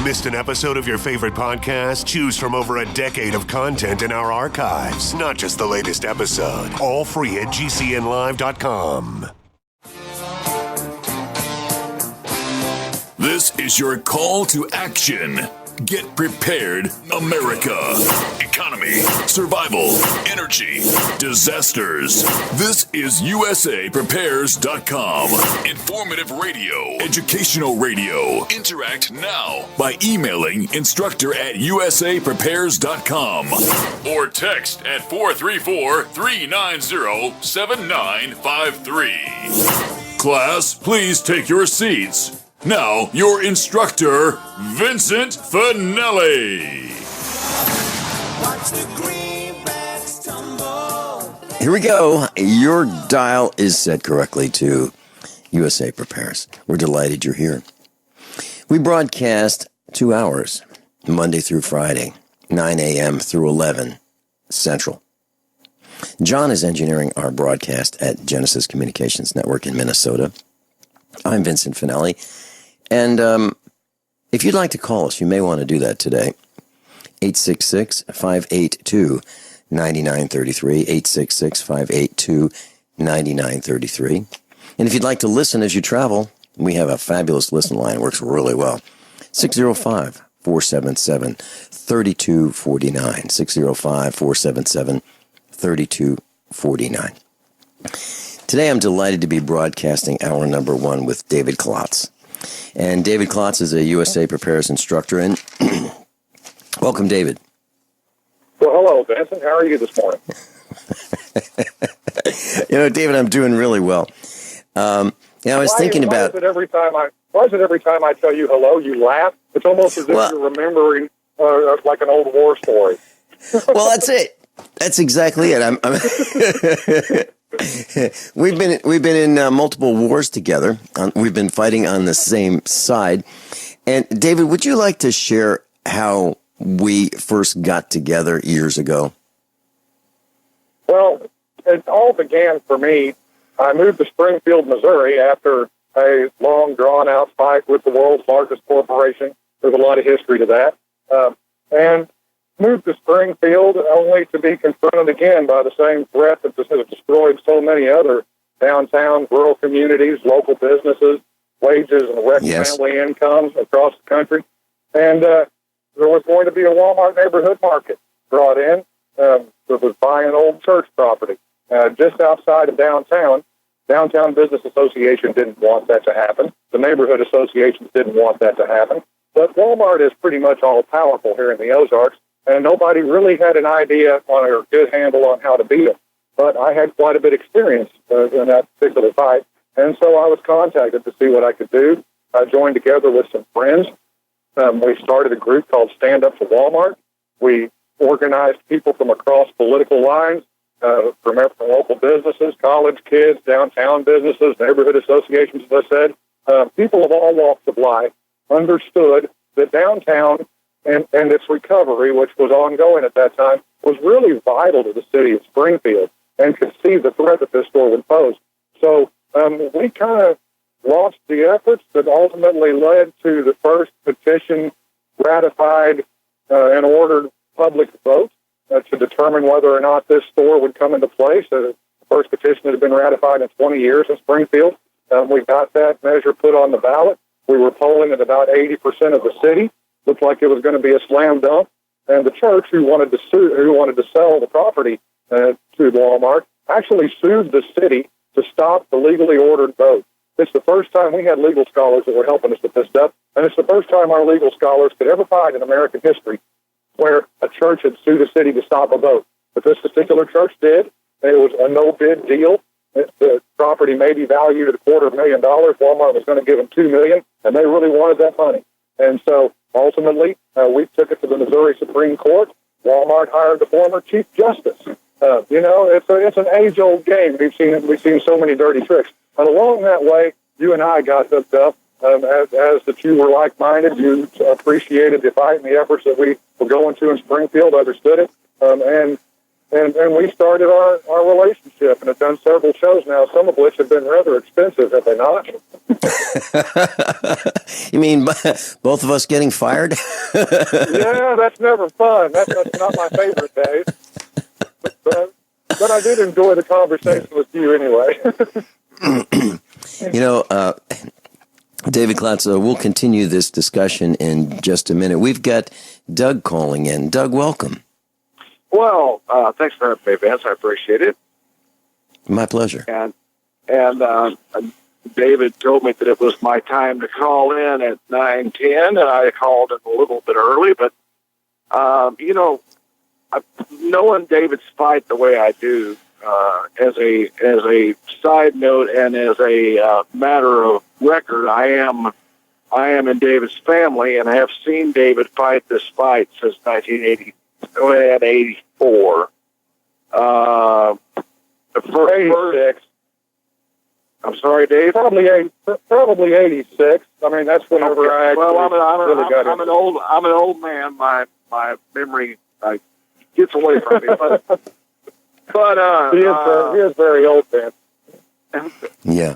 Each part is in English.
Missed an episode of your favorite podcast? Choose from over a decade of content in our archives, not just the latest episode. All free at GCNlive.com. This is your call to action. Get prepared, America. Economy, survival, energy, disasters. This is USAPrepares.com. Informative radio, educational radio. Interact now by emailing instructor@USAPrepares.com or text at 434-390-7953. Class, please take your seats. Now, your instructor, Vincent Finelli. Here we go. Your dial is set correctly to USA Prepares. We're delighted you're here. We broadcast 2 hours, Monday through Friday, 9 a.m. through 11 Central. John is engineering our broadcast at Genesis Communications Network in Minnesota. I'm Vincent Finelli. And if you'd like to call us, you may want to do that today. 866-582-9933, 866-582-9933. And if you'd like to listen as you travel, we have a fabulous listen line. It works really well. 605-477-3249, 605-477-3249. Today I'm delighted to be broadcasting hour number 1 with David Klotz. And David Klotz is a USA Prepares instructor. And welcome, David. Well, hello, Vincent. How are you this morning? David, I'm doing really well. I was thinking about... Why is it every time I tell you hello, you laugh? It's almost as if you're remembering like an old war story. Well, that's it. That's exactly it. We've been in multiple wars together. We've been fighting on the same side. And David, would you like to share how we first got together years ago? Well, it all began for me. I moved to Springfield, Missouri after a long, drawn-out fight with the world's largest corporation. There's a lot of history to that. And moved to Springfield only to be confronted again by the same threat that has destroyed so many other downtown rural communities, local businesses, wages, and wrecked family incomes across the country. And there was going to be a Walmart neighborhood market brought in that was buying an old church property just outside of downtown. Downtown Business Association didn't want that to happen. The neighborhood associations didn't want that to happen. But Walmart is pretty much all-powerful here in the Ozarks, and nobody really had an idea or a good handle on how to beat them. But I had quite a bit of experience in that particular fight, and so I was contacted to see what I could do. I joined together with some friends. We started a group called Stand Up for Walmart. We organized people from across political lines, from local businesses, college kids, downtown businesses, neighborhood associations, as I said. People of all walks of life understood that downtown and its recovery, which was ongoing at that time, was really vital to the city of Springfield and could see the threat that this store would pose. So we kind of launched the efforts that ultimately led to the first petition ratified and ordered public vote to determine whether or not this store would come into place. The first petition that had been ratified in 20 years in Springfield. We got that measure put on the ballot. We were polling at about 80% of the city. Looked like it was going to be a slam dunk. And the church who wanted to sell the property to Walmart actually sued the city to stop the legally ordered vote. It's the first time we had legal scholars that were helping us with this stuff, and it's the first time our legal scholars could ever find in American history where a church had sued a city to stop a vote. But this particular church did. It was a no-bid deal. The property may be valued at $250,000. Walmart was going to give them $2 million, and they really wanted that money. And so ultimately, we took it to the Missouri Supreme Court. Walmart hired the former Chief Justice. It's an age-old game. We've seen so many dirty tricks. And along that way, you and I got hooked up. As the two were like-minded, you appreciated the fight and the efforts that we were going to in Springfield, understood it, and and we started our relationship and have done several shows now, some of which have been rather expensive, have they not? You mean both of us getting fired? Yeah, that's never fun. That's not my favorite days. But I did enjoy the conversation with you anyway. David Klotz, we'll continue this discussion in just a minute. We've got Doug calling in. Doug, welcome. Well, thanks for having me, Vince. I appreciate it. My pleasure. And David told me that it was my time to call in at 9:10, and I called in a little bit early. But knowing David's fight the way I do, as a side note and as a matter of record, I am in David's family, and I have seen David fight this fight since 1984. The first 86. I'm sorry, Dave. Probably 86. I mean, that's whenever I actually really got I'm an old man. My memory gets away from me. But he is very old, man. Yeah.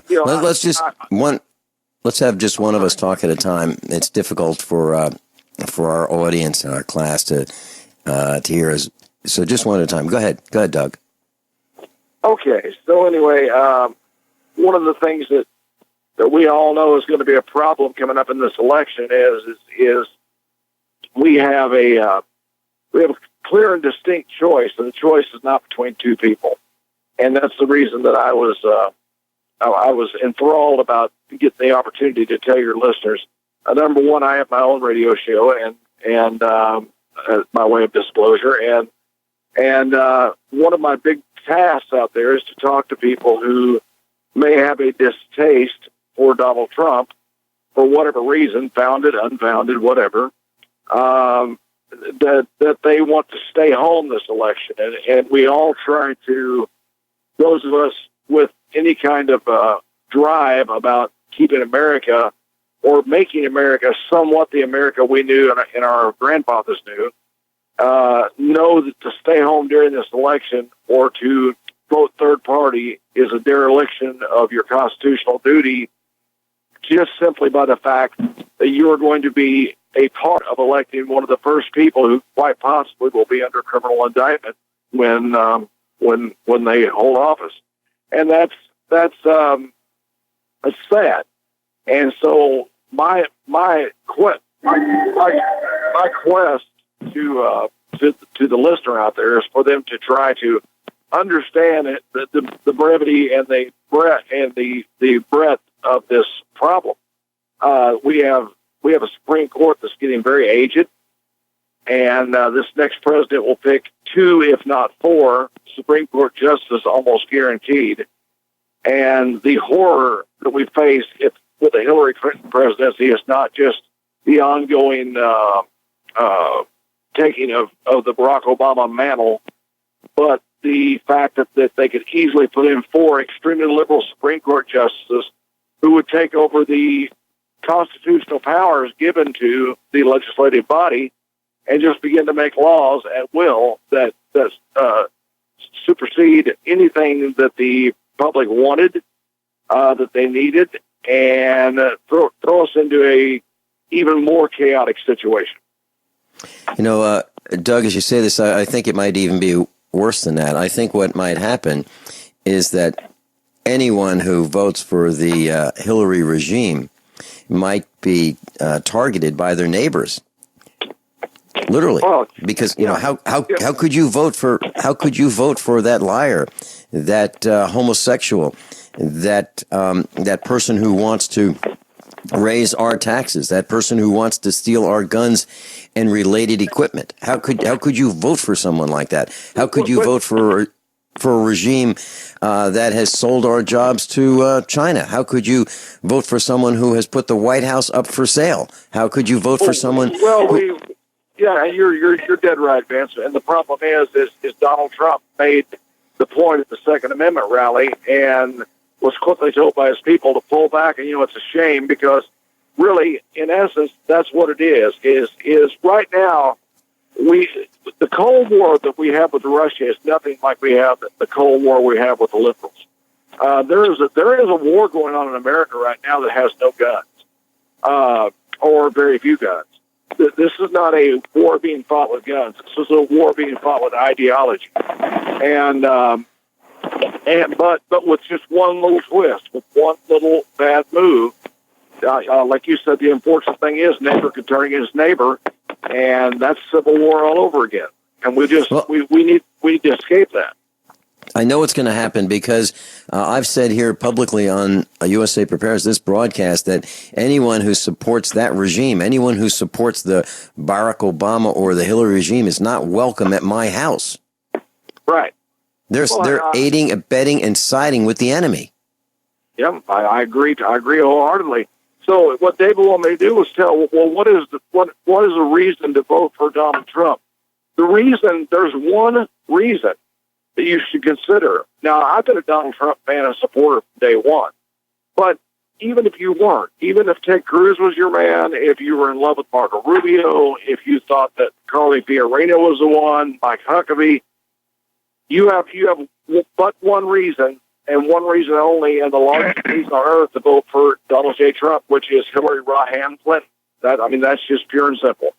Let's have just one of us talk at a time. It's difficult for our audience and our class to hear us. So just one at a time. Go ahead, Doug. Okay. So anyway, one of the things that we all know is going to be a problem coming up in this election is we have a clear and distinct choice, and the choice is not between two people. And that's the reason that I was enthralled about getting the opportunity to tell your listeners. Number one, I have my own radio show, and by way of disclosure, and one of my big tasks out there is to talk to people who may have a distaste for Donald Trump for whatever reason, founded, unfounded, whatever. That they want to stay home this election, and we all try to, those of us with any kind of drive about keeping America or making America somewhat the America we knew and our grandfathers knew, know that to stay home during this election or to vote third party is a dereliction of your constitutional duty, just simply by the fact that you are going to be a part of electing one of the first people who quite possibly will be under criminal indictment when they hold office, and that's sad. And so my quest to the listener out there is for them to try to understand the brevity and the breadth of this problem. We have a Supreme Court that's getting very aged, and this next president will pick 2, if not 4, Supreme Court justices almost guaranteed. And the horror that we face with the Hillary Clinton presidency is not just the ongoing taking of the Barack Obama mantle, but the fact that they could easily put in 4 extremely liberal Supreme Court justices who would take over the constitutional powers given to the legislative body and just begin to make laws at will that supersede anything that the public wanted, that they needed, and throw us into a even more chaotic situation. Doug, as you say this, I think it might even be worse than that. I think what might happen is that anyone who votes for the Hillary regime might be targeted by their neighbors, literally, because how could you vote for that liar, that homosexual, that person who wants to raise our taxes, that person who wants to steal our guns and related equipment? How could you vote for someone like that? How could you vote for a regime that has sold our jobs to China? How could you vote for someone who has put the White House up for sale? How could you vote for someone? You're dead right, Vince. And the problem is Donald Trump made the point at the Second Amendment rally and was quickly told by his people to pull back. And it's a shame because really, in essence, that's what it is right now. the Cold War that we have with Russia is nothing like we have the Cold War we have with the liberals. There is a war going on in America right now that has no guns, or very few guns. This is not a war being fought with guns. This is a war being fought with ideology, but with just one little twist, with one little bad move. Like you said, the unfortunate thing is neighbor can turn against neighbor, and that's civil war all over again. And we need to escape that. I know it's going to happen because I've said here publicly on USA Prepares, this broadcast, that anyone who supports that regime, anyone who supports the Barack Obama or the Hillary regime is not welcome at my house. Right. They're aiding, abetting, and siding with the enemy. Yeah, I agree. I agree wholeheartedly. So what David wanted me to do was tell, well, what is the reason to vote for Donald Trump? There's one reason that you should consider. Now, I've been a Donald Trump fan and supporter from day one. But even if you weren't, even if Ted Cruz was your man, if you were in love with Marco Rubio, if you thought that Carly Fiorina was the one, Mike Huckabee, you have but one reason, and one reason only, and the largest piece on earth to vote for Donald J. Trump, which is Hillary Rodham Clinton. That's just pure and simple.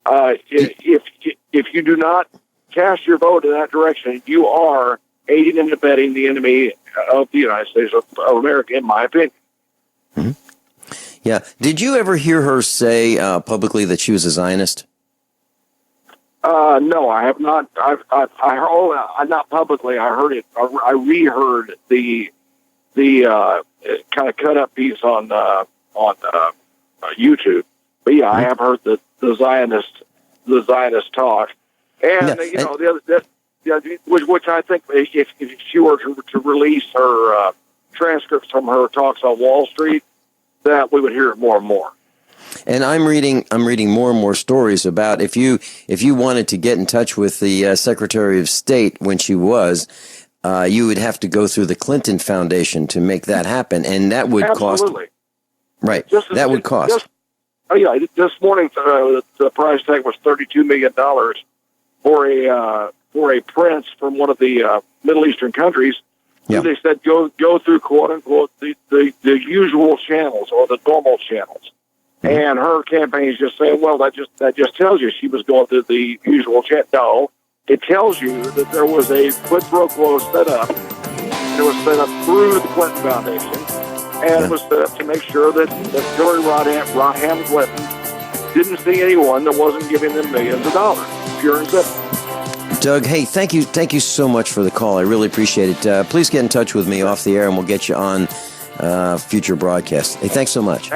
If you do not cast your vote in that direction, you are aiding and abetting the enemy of the United States of America, in my opinion. Mm-hmm. Yeah. Did you ever hear her say publicly that she was a Zionist? No, I have not. Not publicly. I heard it. I reheard the kind of cut up piece on YouTube. But yeah, I have heard the Zionist talk, and the other, which I think if she were to release her transcripts from her talks on Wall Street, that we would hear it more and more. And I'm reading more and more stories about if you wanted to get in touch with the Secretary of State when she was, you would have to go through the Clinton Foundation to make that happen, and that would cost. Right, that would cost. This morning the price tag was $32 million for a prince from one of the Middle Eastern countries. Yeah. They said go through quote unquote the usual channels or the normal channels. And her campaign is just saying, well, that just tells you she was going through the usual chat. No, it tells you that there was a quid pro quo set up. It was set up through the Clinton Foundation, and it was set up to make sure that Hillary Rodham Clinton didn't see anyone that wasn't giving them millions of dollars. Pure and simple. Doug, hey, thank you so much for the call. I really appreciate it. Please get in touch with me off the air, and we'll get you on future broadcasts. Hey, thanks so much.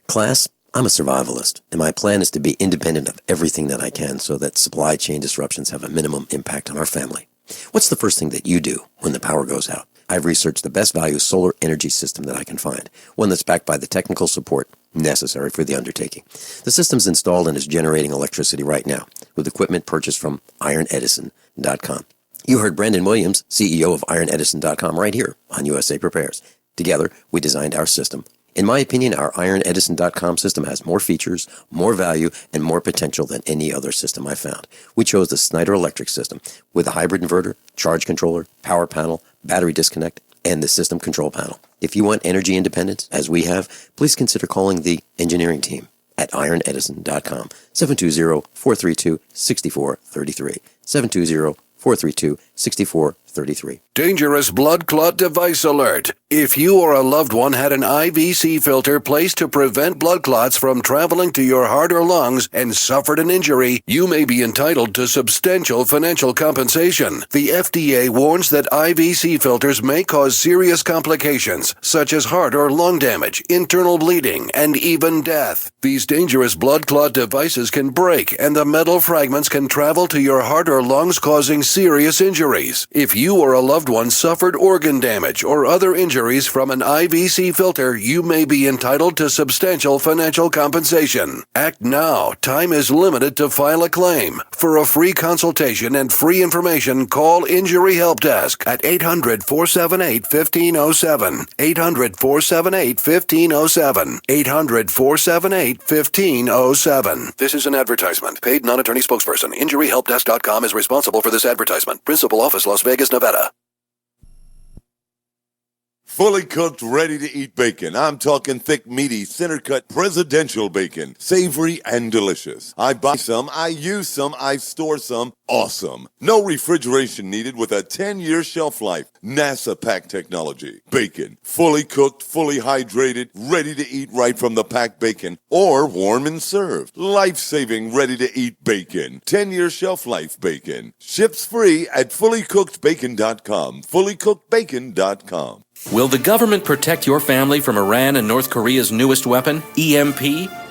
Class, I'm a survivalist, and my plan is to be independent of everything that I can so that supply chain disruptions have a minimum impact on our family. What's the first thing that you do when the power goes out? I've researched the best value solar energy system that I can find, one that's backed by the technical support necessary for the undertaking. The system's installed and is generating electricity right now with equipment purchased from ironedison.com. You heard Brandon Williams, CEO of ironedison.com, right here on USA Prepares. Together, we designed our system. In my opinion, our ironedison.com system has more features, more value, and more potential than any other system I found. We chose the Snyder Electric system with a hybrid inverter, charge controller, power panel, battery disconnect, and the system control panel. If you want energy independence, as we have, please consider calling the engineering team at ironedison.com, 720-432-6433, 720-432-6433. Dangerous blood clot device alert. If you or a loved one had an IVC filter placed to prevent blood clots from traveling to your heart or lungs and suffered an injury, you may be entitled to substantial financial compensation. The FDA warns that IVC filters may cause serious complications, such as heart or lung damage, internal bleeding, and even death. These dangerous blood clot devices can break, and the metal fragments can travel to your heart or lungs, causing serious injuries. If you or a loved one suffered organ damage or other injuries from an IVC filter, you may be entitled to substantial financial compensation. Act now. Time is limited to file a claim. For a free consultation and free information, call Injury Help Desk at 800-478-1507. 800-478-1507. 800-478-1507. This is an advertisement. Paid non-attorney spokesperson. InjuryHelpDesk.com is responsible for this advertisement. Principal office, Las Vegas, Nevada. Fully cooked, ready-to-eat bacon. I'm talking thick, meaty, center-cut presidential bacon. Savory and delicious. I buy some, I use some, I store some. Awesome. No refrigeration needed with a 10-year shelf life. NASA pack technology. Bacon. Fully cooked, fully hydrated, ready to eat right from the packed bacon. Or warm and served. Life-saving, ready-to-eat bacon. 10-year shelf life bacon. Ships free at fullycookedbacon.com. Fullycookedbacon.com. Will the government protect your family from Iran and North Korea's newest weapon, EMP?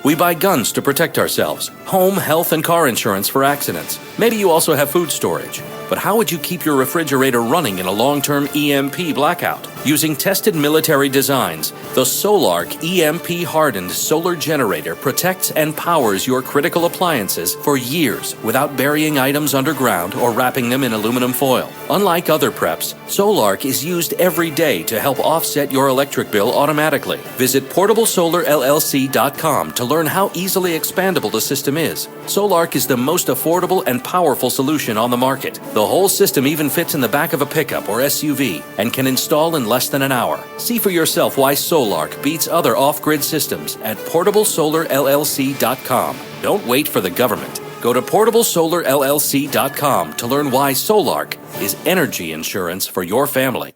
We buy guns to protect ourselves, home, health, and car insurance for accidents. Maybe you also have food storage. But how would you keep your refrigerator running in a long-term EMP blackout? Using tested military designs, the Solarc EMP-hardened solar generator protects and powers your critical appliances for years without burying items underground or wrapping them in aluminum foil. Unlike other preps, Solarc is used every day to help offset your electric bill automatically. Visit PortableSolarLLC.com to learn how easily expandable the system is. Solarc is the most affordable and powerful solution on the market. The whole system even fits in the back of a pickup or SUV and can install in less than an hour. See for yourself why Solarc beats other off-grid systems at PortableSolarLLC.com. Don't wait for the government. Go to PortableSolarLLC.com to learn why Solarc is energy insurance for your family.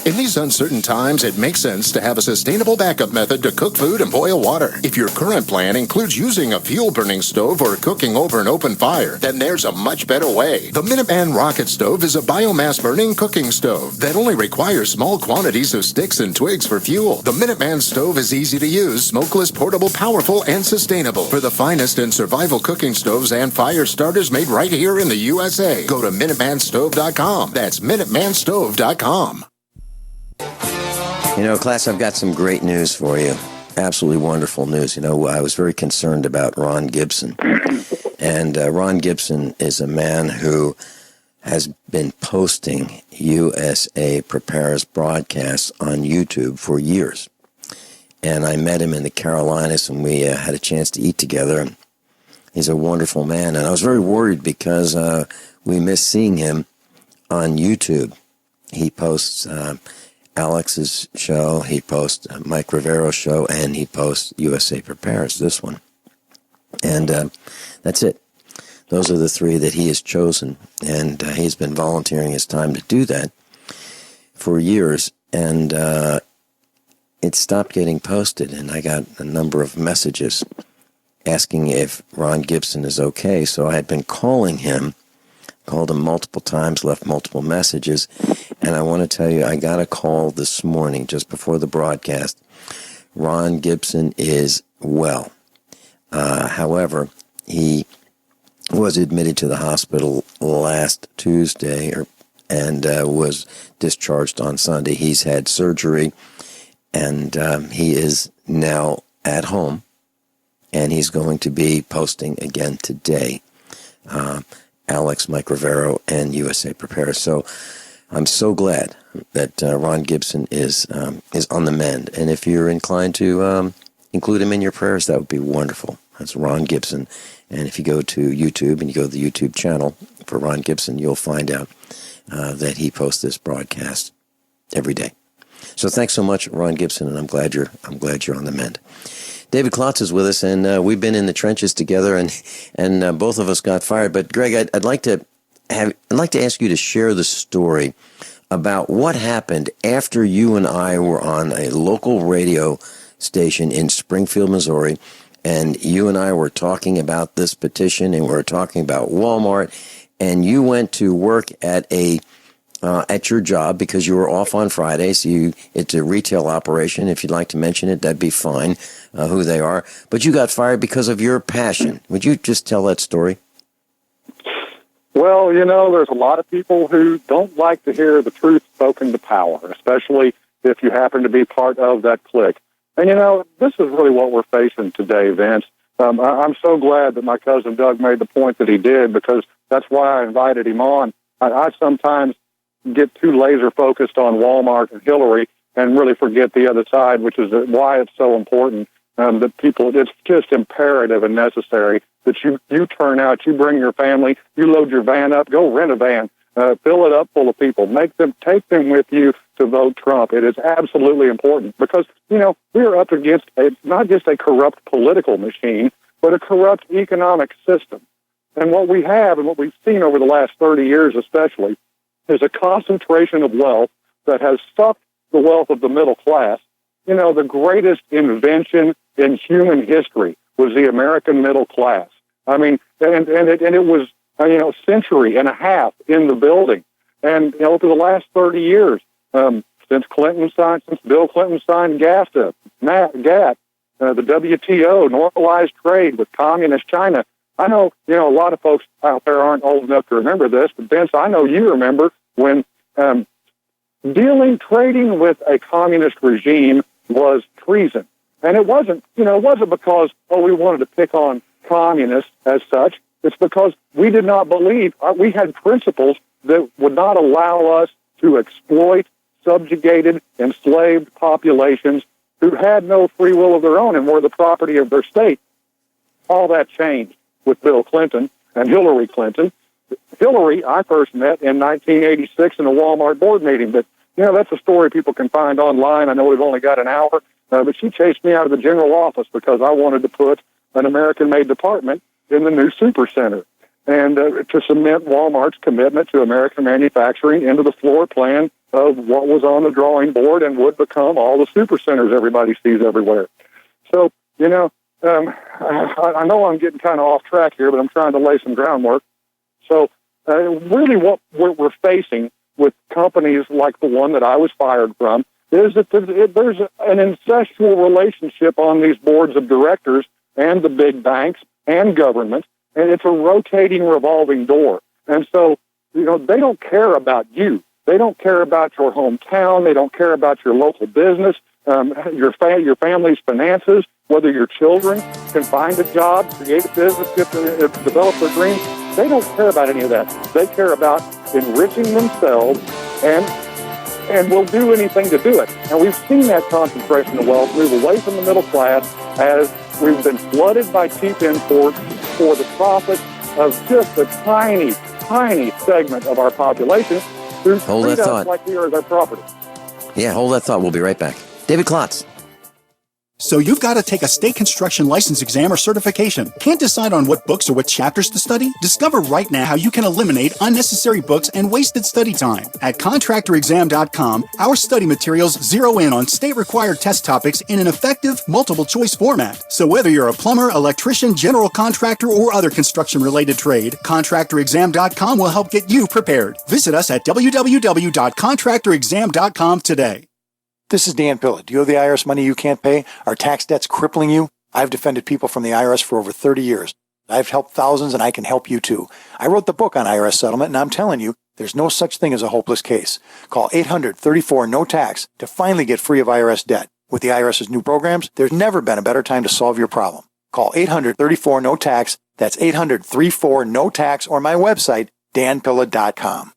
In these uncertain times, it makes sense to have a sustainable backup method to cook food and boil water. If your current plan includes using a fuel-burning stove or cooking over an open fire, then there's a much better way. The Minuteman Rocket Stove is a biomass-burning cooking stove that only requires small quantities of sticks and twigs for fuel. The Minuteman Stove is easy to use, smokeless, portable, powerful, and sustainable. For the finest in survival cooking stoves and fire starters made right here in the USA, go to MinutemanStove.com. That's MinutemanStove.com. You know, class, I've got some great news for you. Absolutely wonderful news. You know, I was very concerned about Ron Gibson. And Ron Gibson is a man who has been posting USA Prepares broadcasts on YouTube for years. And I met him in the Carolinas, and we had a chance to eat together. And he's a wonderful man. And I was very worried because we missed seeing him on YouTube. He posts Alex's show, he posts Mike Rivero's show, and he posts USA Prepares, this one. And that's it. Those are the three that he has chosen, and he's been volunteering his time to do that for years, and it stopped getting posted, and I got a number of messages asking if Ron Gibson is okay, so I had been calling him, called him multiple times, left multiple messages, and I want to tell you, I got a call this morning just before the broadcast. Ron Gibson is well. However, he was admitted to the hospital last Tuesday and was discharged on Sunday. He's had surgery, and he is now at home, and he's going to be posting again today. Alex, Mike Rivero, and USA Prepares. So I'm so glad that Ron Gibson is on the mend. And if you're inclined to include him in your prayers, that would be wonderful. That's Ron Gibson. And if you go to YouTube and you go to the YouTube channel for Ron Gibson, you'll find out that he posts this broadcast every day. So thanks so much, Ron Gibson, and I'm glad you're on the mend. David Klotz is with us, and we've been in the trenches together, and both of us got fired. But Greg, I'd like to ask you to share the story about what happened after you and I were on a local radio station in Springfield, Missouri, and you and I were talking about this petition, and we were talking about Walmart, and you went to work at your job because you were off on Fridays. It's a retail operation. If you'd like to mention it, that'd be fine, who they are. But you got fired because of your passion. Would you just tell that story? Well, there's a lot of people who don't like to hear the truth spoken to power, especially if you happen to be part of that clique. And, this is really what we're facing today, Vince. I'm so glad that my cousin Doug made the point that he did, because that's why I invited him on. I sometimes get too laser focused on Walmart and Hillary and really forget the other side, which is why it's so important that people, it's just imperative and necessary that you turn out, you bring your family, you load your van up, go rent a van, fill it up full of people, take them with you to vote Trump. It is absolutely important because, we're up against not just a corrupt political machine, but a corrupt economic system. And what we have and what we've seen over the last 30 years especially is a concentration of wealth that has sucked the wealth of the middle class. The greatest invention in human history was the American middle class. I mean, and it was, a century and a half in the building. And, for the last 30 years, since Bill Clinton signed GATT, the WTO, normalized trade with communist China. I know, a lot of folks out there aren't old enough to remember this, but Vince, I know you remember when trading with a communist regime was treason. And it wasn't because, we wanted to pick on communists as such. It's because we did not believe, we had principles that would not allow us to exploit subjugated, enslaved populations who had no free will of their own and were the property of their state. All that changed with Bill Clinton and Hillary Clinton. Hillary, I first met in 1986 in a Walmart board meeting, but, that's a story people can find online. I know we've only got an hour, but she chased me out of the general office because I wanted to put an American-made department in the new supercenter and to cement Walmart's commitment to American manufacturing into the floor plan of what was on the drawing board and would become all the supercenters everybody sees everywhere. So, I know I'm getting kind of off track here, but I'm trying to lay some groundwork. So really what we're facing with companies like the one that I was fired from is that there's an incestual relationship on these boards of directors and the big banks and government, and it's a rotating, revolving door. And so, they don't care about you. They don't care about your hometown. They don't care about your local business, your family's finances, whether your children can find a job, create a business, develop their dreams. They don't care about any of that. They care about enriching themselves and will do anything to do it. And we've seen that concentration of wealth move away from the middle class as we've been flooded by cheap imports for the profit of just a tiny, tiny segment of our population who treat us like we are their property. Yeah, hold that thought. We'll be right back. David Klotz. So you've got to take a state construction license exam or certification. Can't decide on what books or what chapters to study? Discover right now how you can eliminate unnecessary books and wasted study time. At contractorexam.com, our study materials zero in on state-required test topics in an effective, multiple-choice format. So whether you're a plumber, electrician, general contractor, or other construction-related trade, contractorexam.com will help get you prepared. Visit us at www.contractorexam.com today. This is Dan Pillett. Do you owe the IRS money you can't pay? Are tax debts crippling you? I've defended people from the IRS for over 30 years. I've helped thousands, and I can help you too. I wrote the book on IRS settlement, and I'm telling you, there's no such thing as a hopeless case. Call 800-34-NO-TAX to finally get free of IRS debt. With the IRS's new programs, there's never been a better time to solve your problem. Call 800-34-NO-TAX. That's 800-34-NO-TAX, or my website, danpilla.com.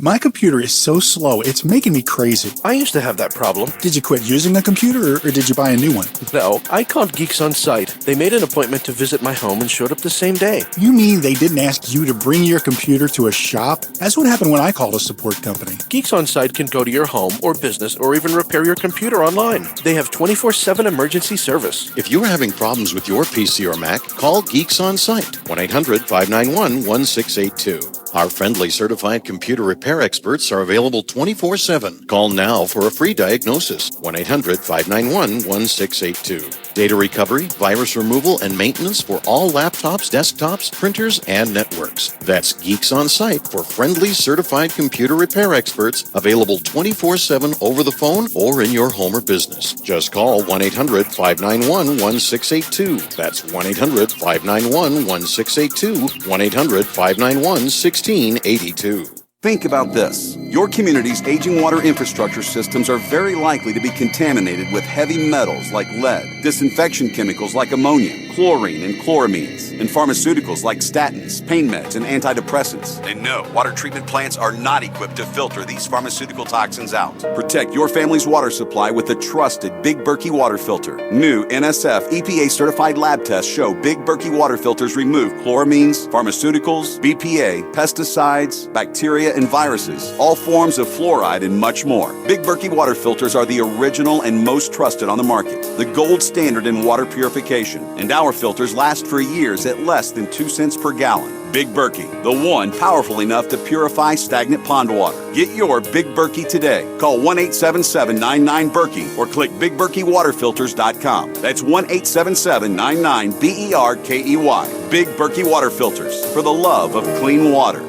My computer is so slow, it's making me crazy. I used to have that problem. Did you quit using the computer, or did you buy a new one? No, I called Geeks On Site. They made an appointment to visit my home and showed up the same day. You mean they didn't ask you to bring your computer to a shop? That's what happened when I called a support company. Geeks On Site can go to your home or business or even repair your computer online. They have 24/7 emergency service. If you're having problems with your PC or Mac, call Geeks On Site, 1-800-591-1682. Our friendly certified computer repair experts are available 24/7. Call now for a free diagnosis, 1-800-591-1682. Data recovery, virus removal, and maintenance for all laptops, desktops, printers, and networks. That's Geeks On Site for friendly, certified computer repair experts available 24/7 over the phone or in your home or business. Just call 1-800-591-1682. That's 1-800-591-1682. 1-800-591-1682. Think about this. Your community's aging water infrastructure systems are very likely to be contaminated with heavy metals like lead, disinfection chemicals like ammonia, chlorine and chloramines, and pharmaceuticals like statins, pain meds, and antidepressants. And no, water treatment plants are not equipped to filter these pharmaceutical toxins out. Protect your family's water supply with the trusted Big Berkey water filter. New NSF EPA-certified lab tests show Big Berkey water filters remove chloramines, pharmaceuticals, BPA, pesticides, bacteria, and viruses, all forms of fluoride, and much more. Big Berkey water filters are the original and most trusted on the market, the gold standard in water purification, and our filters last for years at less than 2 cents per gallon. Big Berkey, the one powerful enough to purify stagnant pond water. Get your Big Berkey today. Call 1-877-99-BERKEY or click BigBerkeyWaterFilters.com. That's 1-877-99-BERKEY. Big Berkey Water Filters, for the love of clean water.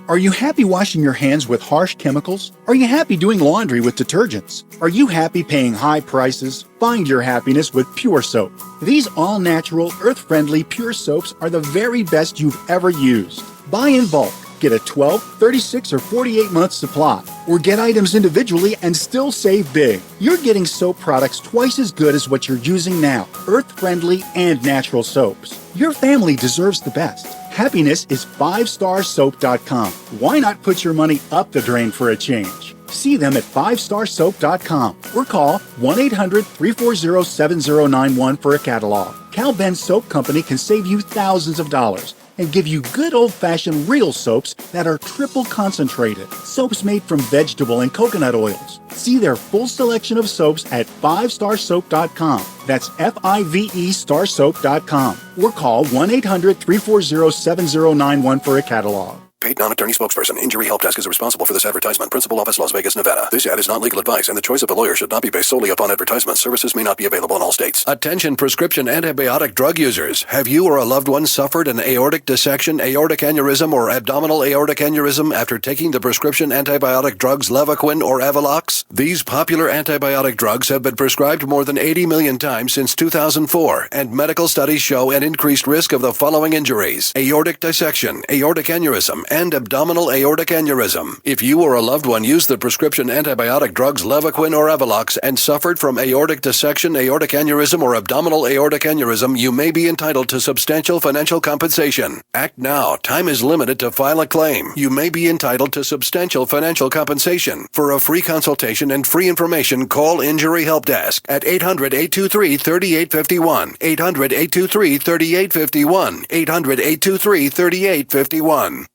Are you happy washing your hands with harsh chemicals? Are you happy doing laundry with detergents? Are you happy paying high prices? Find your happiness with Pure Soap. These all-natural, earth-friendly Pure Soaps are the very best you've ever used. Buy in bulk. Get a 12, 36, or 48-month supply. Or get items individually and still save big. You're getting soap products twice as good as what you're using now. Earth-friendly and natural soaps. Your family deserves the best. Happiness is 5starsoap.com. Why not put your money up the drain for a change? See them at 5starsoap.com or call 1-800-340-7091 for a catalog. Cal Ben Soap Company can save you thousands of dollars and give you good old-fashioned real soaps that are triple concentrated. Soaps made from vegetable and coconut oils. See their full selection of soaps at 5starsoap.com. That's F-I-V-E starsoap.com. Or call 1-800-340-7091 for a catalog. Paid non-attorney spokesperson. Injury Help Desk is responsible for this advertisement. Principal office, Las Vegas, Nevada. This ad is not legal advice, and the choice of a lawyer should not be based solely upon advertisements. Services may not be available in all states. Attention prescription antibiotic drug users. Have you or a loved one suffered an aortic dissection, aortic aneurysm, or abdominal aortic aneurysm after taking the prescription antibiotic drugs Levaquin or Avelox? These popular antibiotic drugs have been prescribed more than 80 million times since 2004, and medical studies show an increased risk of the following injuries: aortic dissection, aortic aneurysm, and abdominal aortic aneurysm. If you or a loved one used the prescription antibiotic drugs Levaquin or Avelox and suffered from aortic dissection, aortic aneurysm, or abdominal aortic aneurysm, you may be entitled to substantial financial compensation. Act now. Time is limited to file a claim. You may be entitled to substantial financial compensation. For a free consultation and free information, call Injury Help Desk at 800-823-3851. 800-823-3851. 800-823-3851.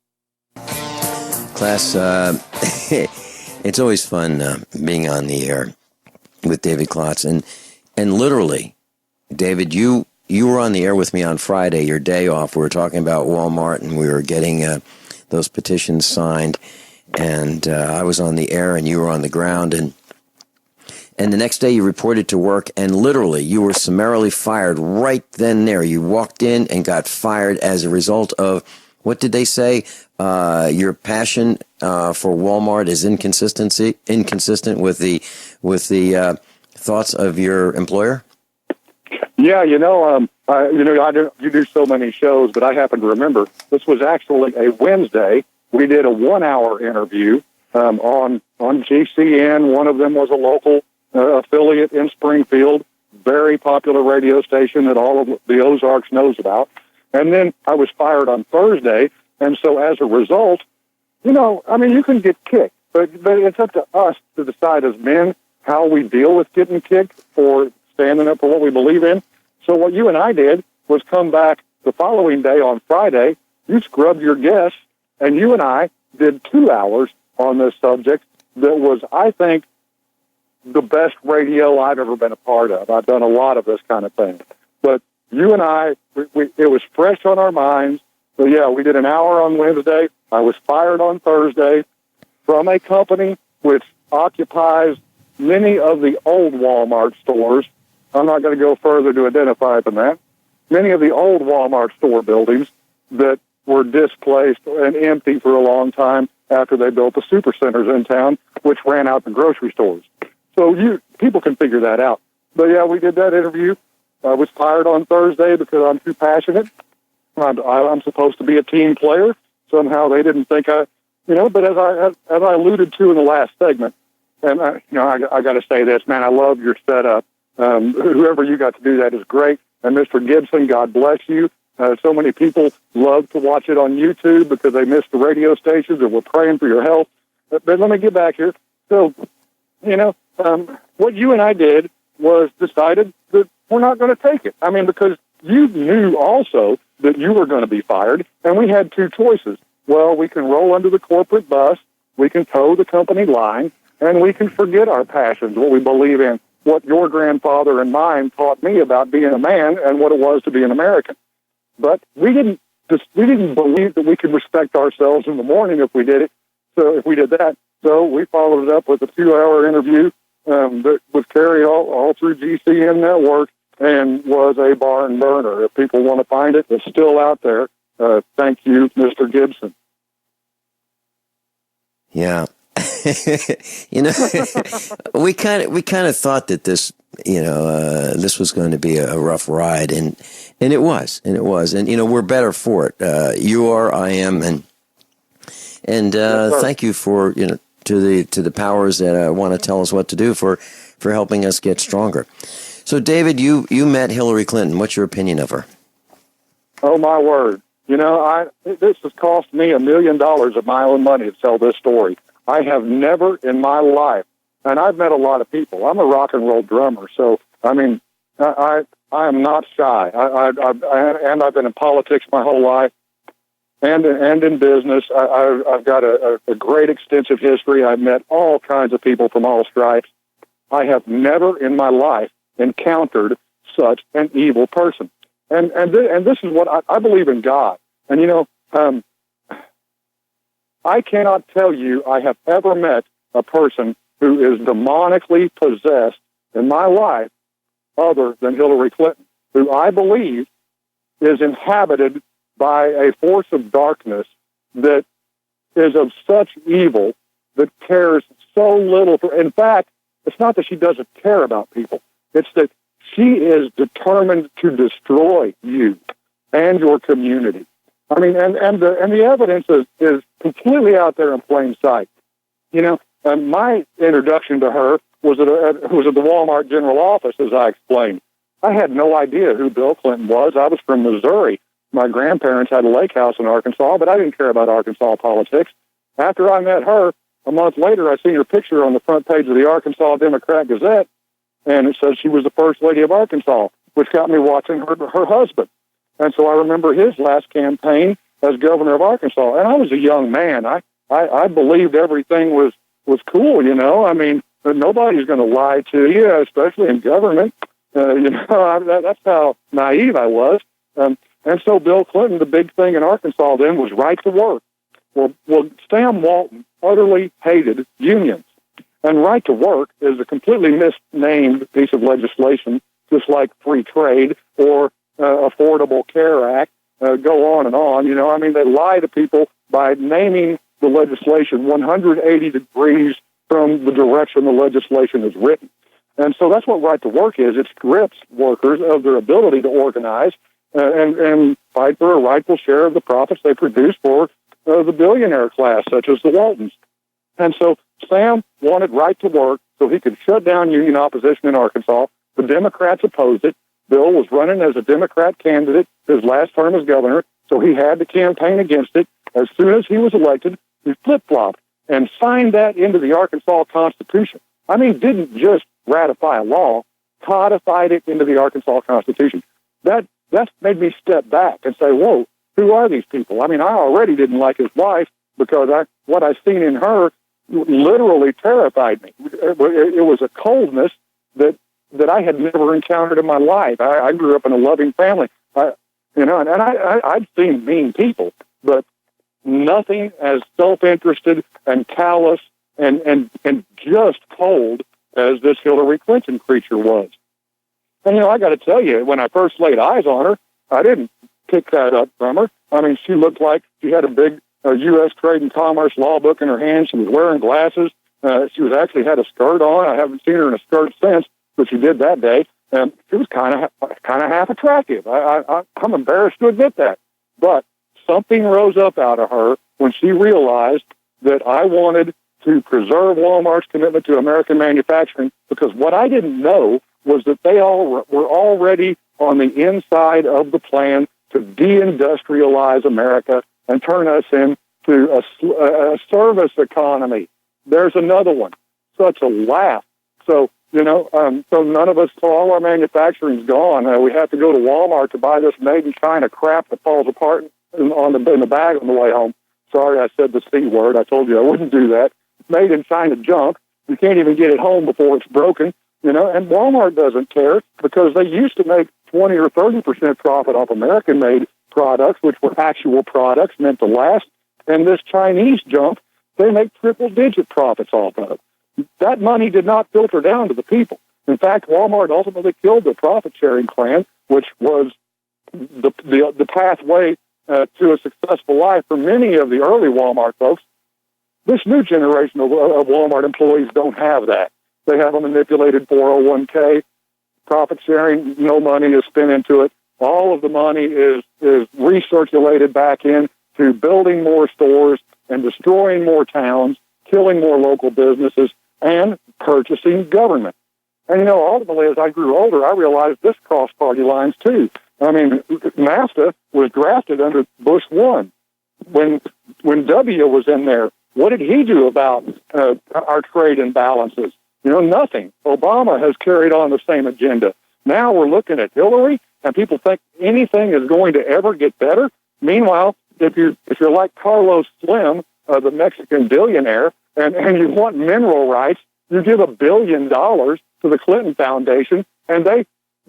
Class, it's always fun being on the air with David Klotz. And literally, David, you were on the air with me on Friday, your day off. We were talking about Walmart, and we were getting those petitions signed. And I was on the air, and you were on the ground. And the next day you reported to work, and literally you were summarily fired right then and there. You walked in and got fired as a result of, what did they say? Your passion for Walmart is inconsistent with the thoughts of your employer. Yeah, you do so many shows, but I happen to remember this was actually a Wednesday. We did a 1-hour interview on GCN. One of them was a local affiliate in Springfield, very popular radio station that all of the Ozarks knows about. And then I was fired on Thursday. And so as a result, you can get kicked, but it's up to us to decide as men how we deal with getting kicked for standing up for what we believe in. So what you and I did was come back the following day on Friday. You scrubbed your guests, and you and I did 2 hours on this subject that was, I think, the best radio I've ever been a part of. I've done a lot of this kind of thing. But you and I, it was fresh on our minds. So, yeah, we did an hour on Wednesday. I was fired on Thursday from a company which occupies many of the old Walmart stores I'm not going to go further to identify than that. Many of the old Walmart store buildings that were displaced and empty for a long time after they built the supercenters in town, which ran out the grocery stores. So people can figure that out. But yeah, we did that interview. I was fired on Thursday because I'm too passionate. I'm supposed to be a team player. Somehow they didn't think but as I alluded to in the last segment, and I got to say this, man, I love your setup. Whoever you got to do that is great. And Mr. Gibson, God bless you. So many people love to watch it on YouTube because they missed the radio stations and we're praying for your health. But let me get back here. So, what you and I did was decided that we're not going to take it. I mean, because you knew also that you were going to be fired, and we had two choices. Well, we can roll under the corporate bus, we can toe the company line, and we can forget our passions, what we believe in, what your grandfather and mine taught me about being a man and what it was to be an American. But we didn't believe that we could respect ourselves in the morning if we did it. So if we did that, so we followed it up with a 2-hour interview that was carried all through GCN Network and was a barn burner. If people want to find it, it's still out there. Thank you, Mr. Gibson. Yeah. we kind of thought that this, this was going to be a rough ride, and it was, and we're better for it. You are, I am, and thank you for, to the powers that want to tell us what to do for helping us get stronger. So, David, you met Hillary Clinton. What's your opinion of her? Oh, my word. This has cost me $1 million of my own money to tell this story. I have never in my life, and I've met a lot of people. I'm a rock and roll drummer, so, I mean, I am not shy. I've been in politics my whole life and in business. I've got a great extensive history. I've met all kinds of people from all stripes. I have never in my life encountered such an evil person. And this is what I believe in God. And, I cannot tell you I have ever met a person who is demonically possessed in my life other than Hillary Clinton, who I believe is inhabited by a force of darkness that is of such evil that cares so little for. In fact, it's not that she doesn't care about people. It's that she is determined to destroy you and your community. I mean, and the evidence is completely out there in plain sight. My introduction to her was at the Walmart general office, as I explained. I had no idea who Bill Clinton was. I was from Missouri. My grandparents had a lake house in Arkansas, but I didn't care about Arkansas politics. After I met her, a month later, I seen her picture on the front page of the Arkansas Democrat-Gazette, and it says she was the first lady of Arkansas, which got me watching her husband. And so I remember his last campaign as governor of Arkansas. And I was a young man. I believed everything was cool, I mean, nobody's going to lie to you, especially in government. That's how naive I was. And so Bill Clinton, the big thing in Arkansas then was right to work. Well, Sam Walton utterly hated unions. And right to work is a completely misnamed piece of legislation, just like free trade or Affordable Care Act, go on and on. I mean, they lie to people by naming the legislation 180 degrees from the direction the legislation is written. And so that's what right to work is. It strips workers of their ability to organize and fight for a rightful share of the profits they produce for the billionaire class, such as the Waltons. And so Sam wanted right to work so he could shut down union opposition in Arkansas. The Democrats opposed it. Bill was running as a Democrat candidate his last term as governor, so he had to campaign against it. As soon as he was elected, he flip-flopped and signed that into the Arkansas Constitution. I mean, didn't just ratify a law, codified it into the Arkansas Constitution. That made me step back and say, whoa, who are these people? I mean, I already didn't like his wife because what I seen in her literally terrified me. It was a coldness that I had never encountered in my life. I grew up in a loving family, I'd seen mean people, but nothing as self-interested and callous and just cold as this Hillary Clinton creature was. And, I got to tell you, when I first laid eyes on her, I didn't pick that up from her. I mean, she looked like she had a big U.S. Trade and Commerce law book in her hand. She was wearing glasses. She was actually had a skirt on. I haven't seen her in a skirt since, but she did that day. She was kind of half attractive. I'm embarrassed to admit that. But something rose up out of her when she realized that I wanted to preserve Walmart's commitment to American manufacturing, because what I didn't know was that they all were already on the inside of the plan to deindustrialize America and turn us into a service economy. There's another one. Such a laugh. So, so none of us, so all our manufacturing's gone. We have to go to Walmart to buy this made in China crap that falls apart in the bag on the way home. Sorry, I said the C word. I told you I wouldn't do that. Made in China junk. You can't even get it home before it's broken, and Walmart doesn't care, because they used to make 20 or 30% profit off American-made products, which were actual products meant to last, and this Chinese junk, they make triple-digit profits off of. That money did not filter down to the people. In fact, Walmart ultimately killed the profit-sharing plan, which was the pathway to a successful life for many of the early Walmart folks. This new generation of Walmart employees don't have that. They have a manipulated 401k, profit sharing, no money is spent into it. All of the money is recirculated back in to building more stores and destroying more towns, killing more local businesses, and purchasing government. And, ultimately, as I grew older, I realized this crossed party lines, too. I mean, NAFTA was drafted under Bush 1. When W was in there, what did he do about our trade imbalances? Nothing. Obama has carried on the same agenda. Now we're looking at Hillary, and people think anything is going to ever get better. Meanwhile, if you're like Carlos Slim, the Mexican billionaire, and you want mineral rights, you give $1 billion to the Clinton Foundation, and they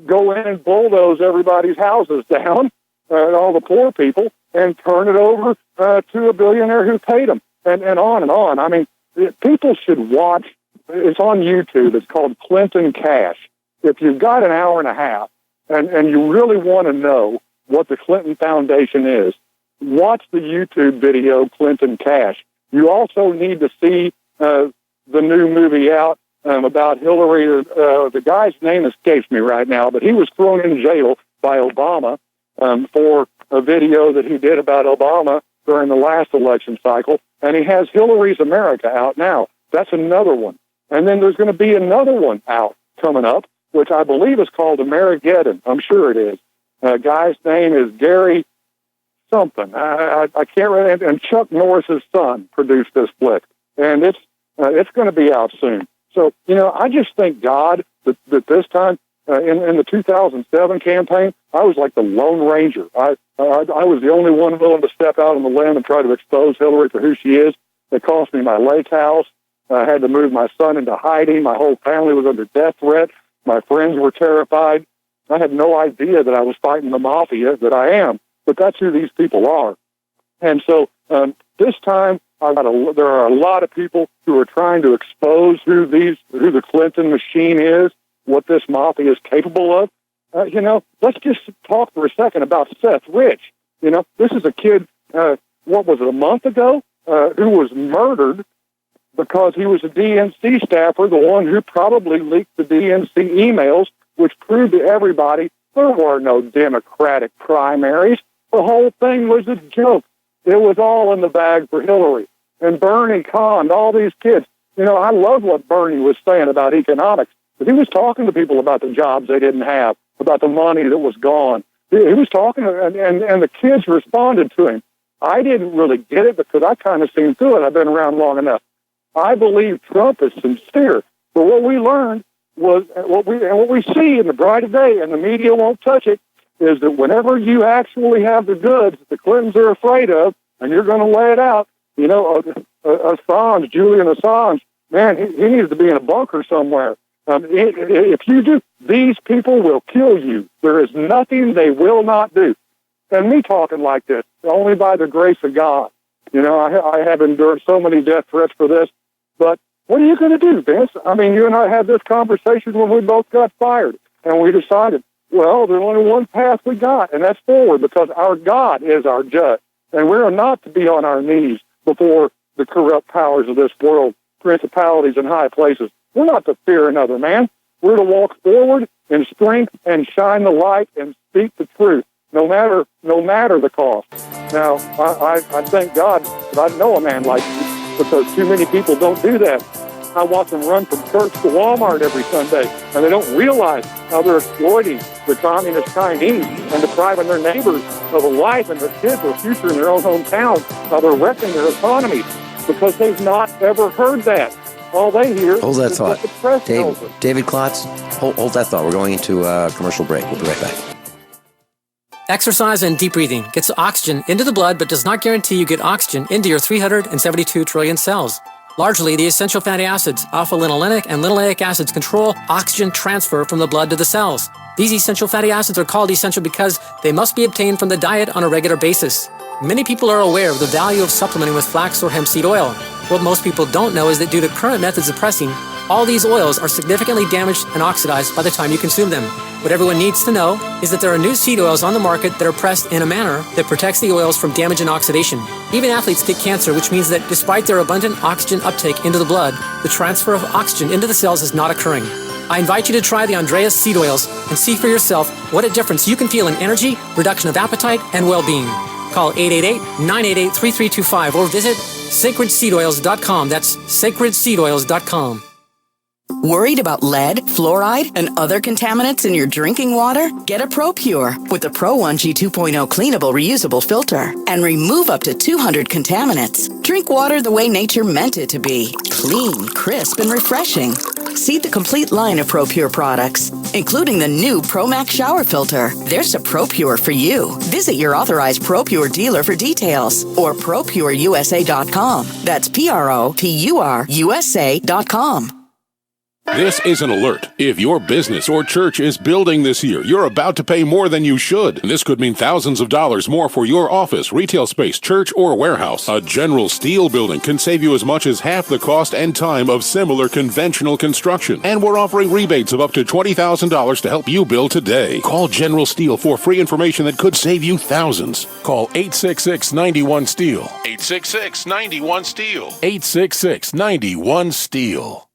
go in and bulldoze everybody's houses down, all the poor people, and turn it over to a billionaire who paid them, and on and on. I mean, people should watch. It's on YouTube. It's called Clinton Cash. If you've got an hour and a half and you really want to know what the Clinton Foundation is, watch the YouTube video Clinton Cash. You also need to see the new movie out about Hillary. The guy's name escapes me right now, but he was thrown in jail by Obama for a video that he did about Obama during the last election cycle, and he has Hillary's America out now. That's another one. And then there's going to be another one out coming up, which I believe is called Amerigeddon. I'm sure it is. Guy's name is Gary something. I can't remember. And Chuck Norris's son produced this flick, and it's going to be out soon. So, I just thank God that this time in the 2007 campaign, I was like the Lone Ranger. I was the only one willing to step out on the limb and try to expose Hillary for who she is. It cost me my lake house. I had to move my son into hiding. My whole family was under death threat. My friends were terrified. I had no idea that I was fighting the mafia that I am, but that's who these people are. And so this time, there are a lot of people who are trying to expose who the Clinton machine is, what this mafia is capable of. Let's just talk for a second about Seth Rich. This is a kid, what was it, a month ago, who was murdered because he was a DNC staffer, the one who probably leaked the DNC emails, which proved to everybody there were no Democratic primaries. The whole thing was a joke. It was all in the bag for Hillary. And Bernie conned all these kids. I love what Bernie was saying about economics, but he was talking to people about the jobs they didn't have, about the money that was gone. He was talking, and the kids responded to him. I didn't really get it because I kind of seen through it. I've been around long enough. I believe Trump is sincere. But what we learned was, what we see in the bright of day, and the media won't touch it, is that whenever you actually have the goods that the Clintons are afraid of, and you're going to lay it out, Assange, Julian Assange, man, he needs to be in a bunker somewhere. If you do, these people will kill you. There is nothing they will not do. And me talking like this, only by the grace of God. I have endured so many death threats for this, but what are you going to do, Vince? I mean, you and I had this conversation when we both got fired. And we decided, well, there's only one path we got, and that's forward, because our God is our judge. And we are not to be on our knees before the corrupt powers of this world, principalities in high places. We're not to fear another man. We're to walk forward in strength and shine the light and speak the truth, no matter the cost. Now, I thank God that I know a man like you, because too many people don't do that. I watch them run from church to Walmart every Sunday, and they don't realize how they're exploiting the communist Chinese and depriving their neighbors of a life and their kids a future in their own hometowns, how they're wrecking their economy, because they've not ever heard that. All they hear Hold that is thought. what the press tells them. David Klotz, hold that thought. We're going into a commercial break. We'll be right back. Exercise and deep breathing gets oxygen into the blood, but does not guarantee you get oxygen into your 372 trillion cells. Largely, the essential fatty acids, alpha-linolenic and linoleic acids, control oxygen transfer from the blood to the cells. These essential fatty acids are called essential because they must be obtained from the diet on a regular basis. Many people are aware of the value of supplementing with flax or hemp seed oil. What most people don't know is that due to current methods of pressing, all these oils are significantly damaged and oxidized by the time you consume them. What everyone needs to know is that there are new seed oils on the market that are pressed in a manner that protects the oils from damage and oxidation. Even athletes get cancer, which means that despite their abundant oxygen uptake into the blood, the transfer of oxygen into the cells is not occurring. I invite you to try the Andreas seed oils and see for yourself what a difference you can feel in energy, reduction of appetite, and well-being. Call 888-988-3325 or visit sacredseedoils.com. That's sacredseedoils.com. Worried about lead, fluoride, and other contaminants in your drinking water? Get a ProPure with the Pro 1G 2.0 cleanable reusable filter and remove up to 200 contaminants. Drink water the way nature meant it to be. Clean, crisp, and refreshing. See the complete line of ProPure products, including the new ProMax shower filter. There's a ProPure for you. Visit your authorized ProPure dealer for details or ProPureUSA.com. That's ProPureUSA.com. This is an alert. If your business or church is building this year, you're about to pay more than you should. This could mean thousands of dollars more for your office, retail space, church, or warehouse. A General Steel building can save you as much as half the cost and time of similar conventional construction. And we're offering rebates of up to $20,000 to help you build today. Call General Steel for free information that could save you thousands. Call 866-91-STEEL. 866-91-STEEL. 866-91-STEEL.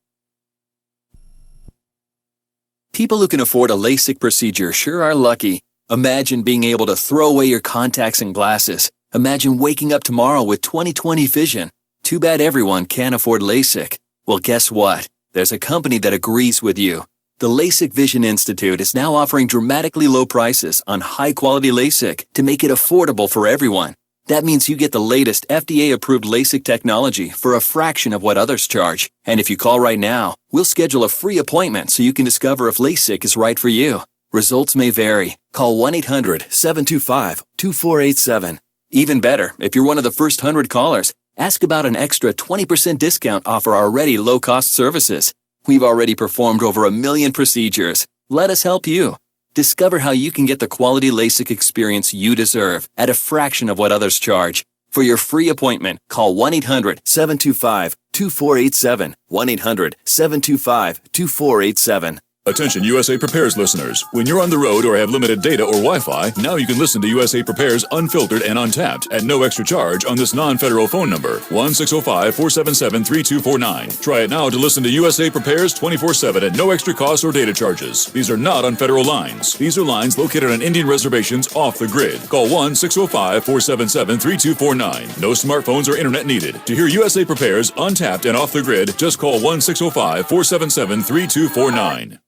People who can afford a LASIK procedure sure are lucky. Imagine being able to throw away your contacts and glasses. Imagine waking up tomorrow with 20/20 vision. Too bad everyone can't afford LASIK. Well, guess what? There's a company that agrees with you. The LASIK Vision Institute is now offering dramatically low prices on high-quality LASIK to make it affordable for everyone. That means you get the latest FDA-approved LASIK technology for a fraction of what others charge. And if you call right now, we'll schedule a free appointment so you can discover if LASIK is right for you. Results may vary. Call 1-800-725-2487. Even better, if you're one of the first 100 callers, ask about an extra 20% discount off our already low-cost services. We've already performed over 1 million procedures. Let us help you. Discover how you can get the quality LASIK experience you deserve at a fraction of what others charge. For your free appointment, call 1-800-725-2487. 1-800-725-2487. Attention USA Prepares listeners. When you're on the road or have limited data or Wi-Fi, now you can listen to USA Prepares unfiltered and untapped at no extra charge on this non-federal phone number, 1-605-477-3249. Try it now to listen to USA Prepares 24/7 at no extra cost or data charges. These are not on federal lines. These are lines located on Indian reservations off the grid. Call 1-605-477-3249. No smartphones or internet needed. To hear USA Prepares untapped and off the grid, just call 1-605-477-3249.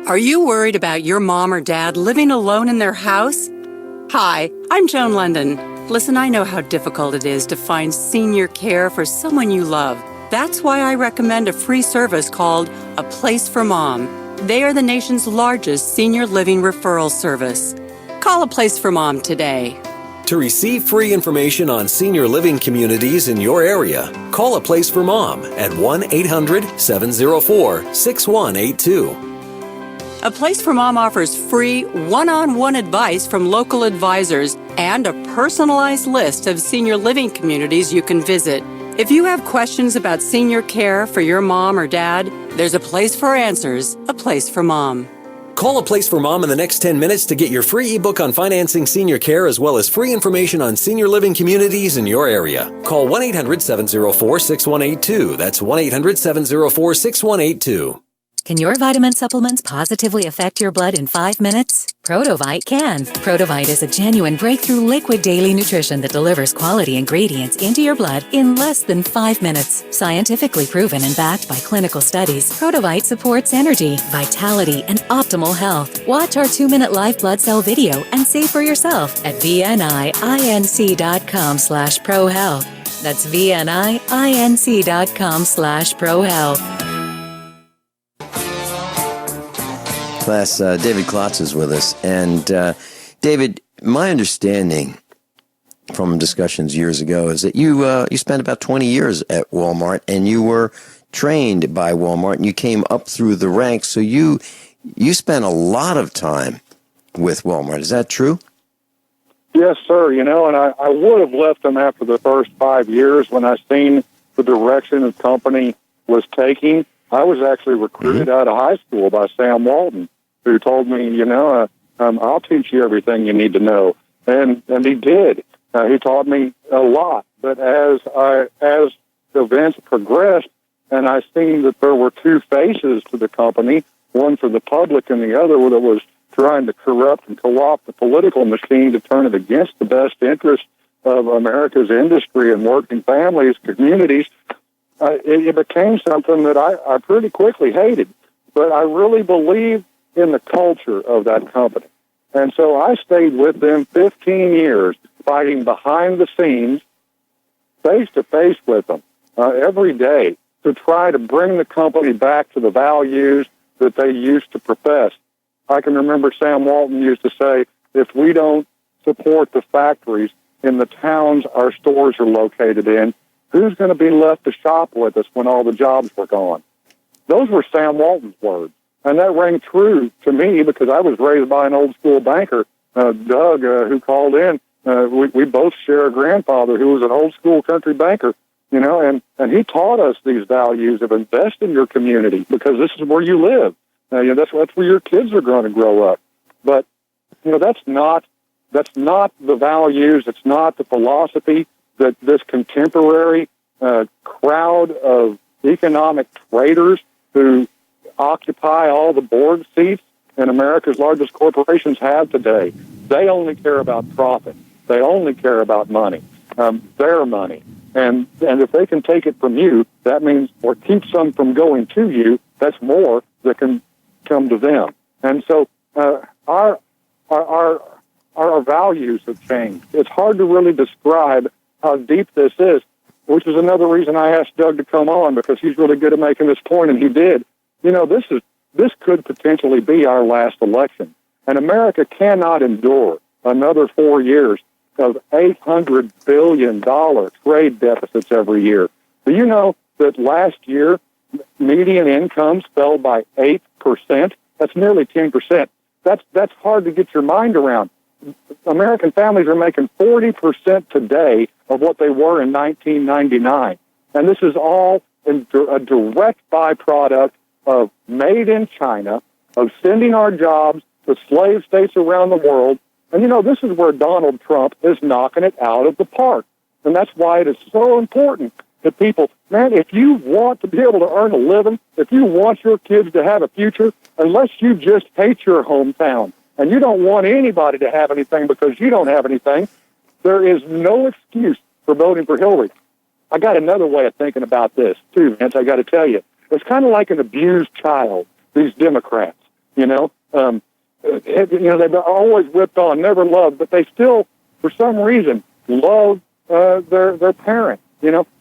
Are you worried about your mom or dad living alone in their house? Hi, I'm Joan London. Listen, I know how difficult it is to find senior care for someone you love. That's why I recommend a free service called A Place for Mom. They are the nation's largest senior living referral service. Call A Place for Mom today. To receive free information on senior living communities in your area, call A Place for Mom at 1-800-704-6182. A Place for Mom offers free one-on-one advice from local advisors and a personalized list of senior living communities you can visit. If you have questions about senior care for your mom or dad, there's a place for answers, a place for mom. Call A Place for Mom in the next 10 minutes to get your free ebook on financing senior care as well as free information on senior living communities in your area. Call 1-800-704-6182. That's 1-800-704-6182. Can your vitamin supplements positively affect your blood in 5 minutes? Protovite can. Protovite is a genuine breakthrough liquid daily nutrition that delivers quality ingredients into your blood in less than 5 minutes. Scientifically proven and backed by clinical studies, Protovite supports energy, vitality, and optimal health. Watch our 2-minute live blood cell video and see for yourself at vninc.com/prohealth. That's vninc.com/prohealth. Class, David Klotz is with us. And David, my understanding from discussions years ago is that you spent about 20 years at Walmart, and you were trained by Walmart, and you came up through the ranks. So you spent a lot of time with Walmart. Is that true? Yes, sir. And I would have left them after the first 5 years when I seen the direction the company was taking. I was actually recruited out of high school by Sam Walton, who told me, I'll teach you everything you need to know. And he did. He taught me a lot. But as events progressed, and I seen that there were two faces to the company, one for the public and the other that was trying to corrupt and co-opt the political machine to turn it against the best interest of America's industry and working families, communities, it became something that I pretty quickly hated. But I really believed in the culture of that company. And so I stayed with them 15 years, fighting behind the scenes, face-to-face with them every day to try to bring the company back to the values that they used to profess. I can remember Sam Walton used to say, if we don't support the factories in the towns our stores are located in, who's going to be left to shop with us when all the jobs were gone? Those were Sam Walton's words. And that rang true to me because I was raised by an old school banker, Doug, who called in. We both share a grandfather who was an old school country banker, and he taught us these values of invest in your community because this is where you live. That's where your kids are going to grow up. But, that's not the values. It's not the philosophy that this contemporary crowd of economic traders who occupy all the board seats in America's largest corporations have today. They only care about profit. They only care about money, their money. And if they can take it from you, that means, or keep some from going to you, that's more that can come to them. And so our values have changed. It's hard to really describe how deep this is, which is another reason I asked Doug to come on, because he's really good at making this point, and he did. This could potentially be our last election, and America cannot endure another 4 years of $800 billion trade deficits every year. Do you know that last year median incomes fell by 8%? That's nearly 10%. That's hard to get your mind around. American families are making 40% today of what they were in 1999, and this is all a direct byproduct of made in China, of sending our jobs to slave states around the world. And, this is where Donald Trump is knocking it out of the park. And that's why it is so important that people, man, if you want to be able to earn a living, if you want your kids to have a future, unless you just hate your hometown and you don't want anybody to have anything because you don't have anything, there is no excuse for voting for Hillary. I got another way of thinking about this, too, Vince, I got to tell you. It's kind of like an abused child, these Democrats, they've always whipped on, never loved, but they still, for some reason, love their parent.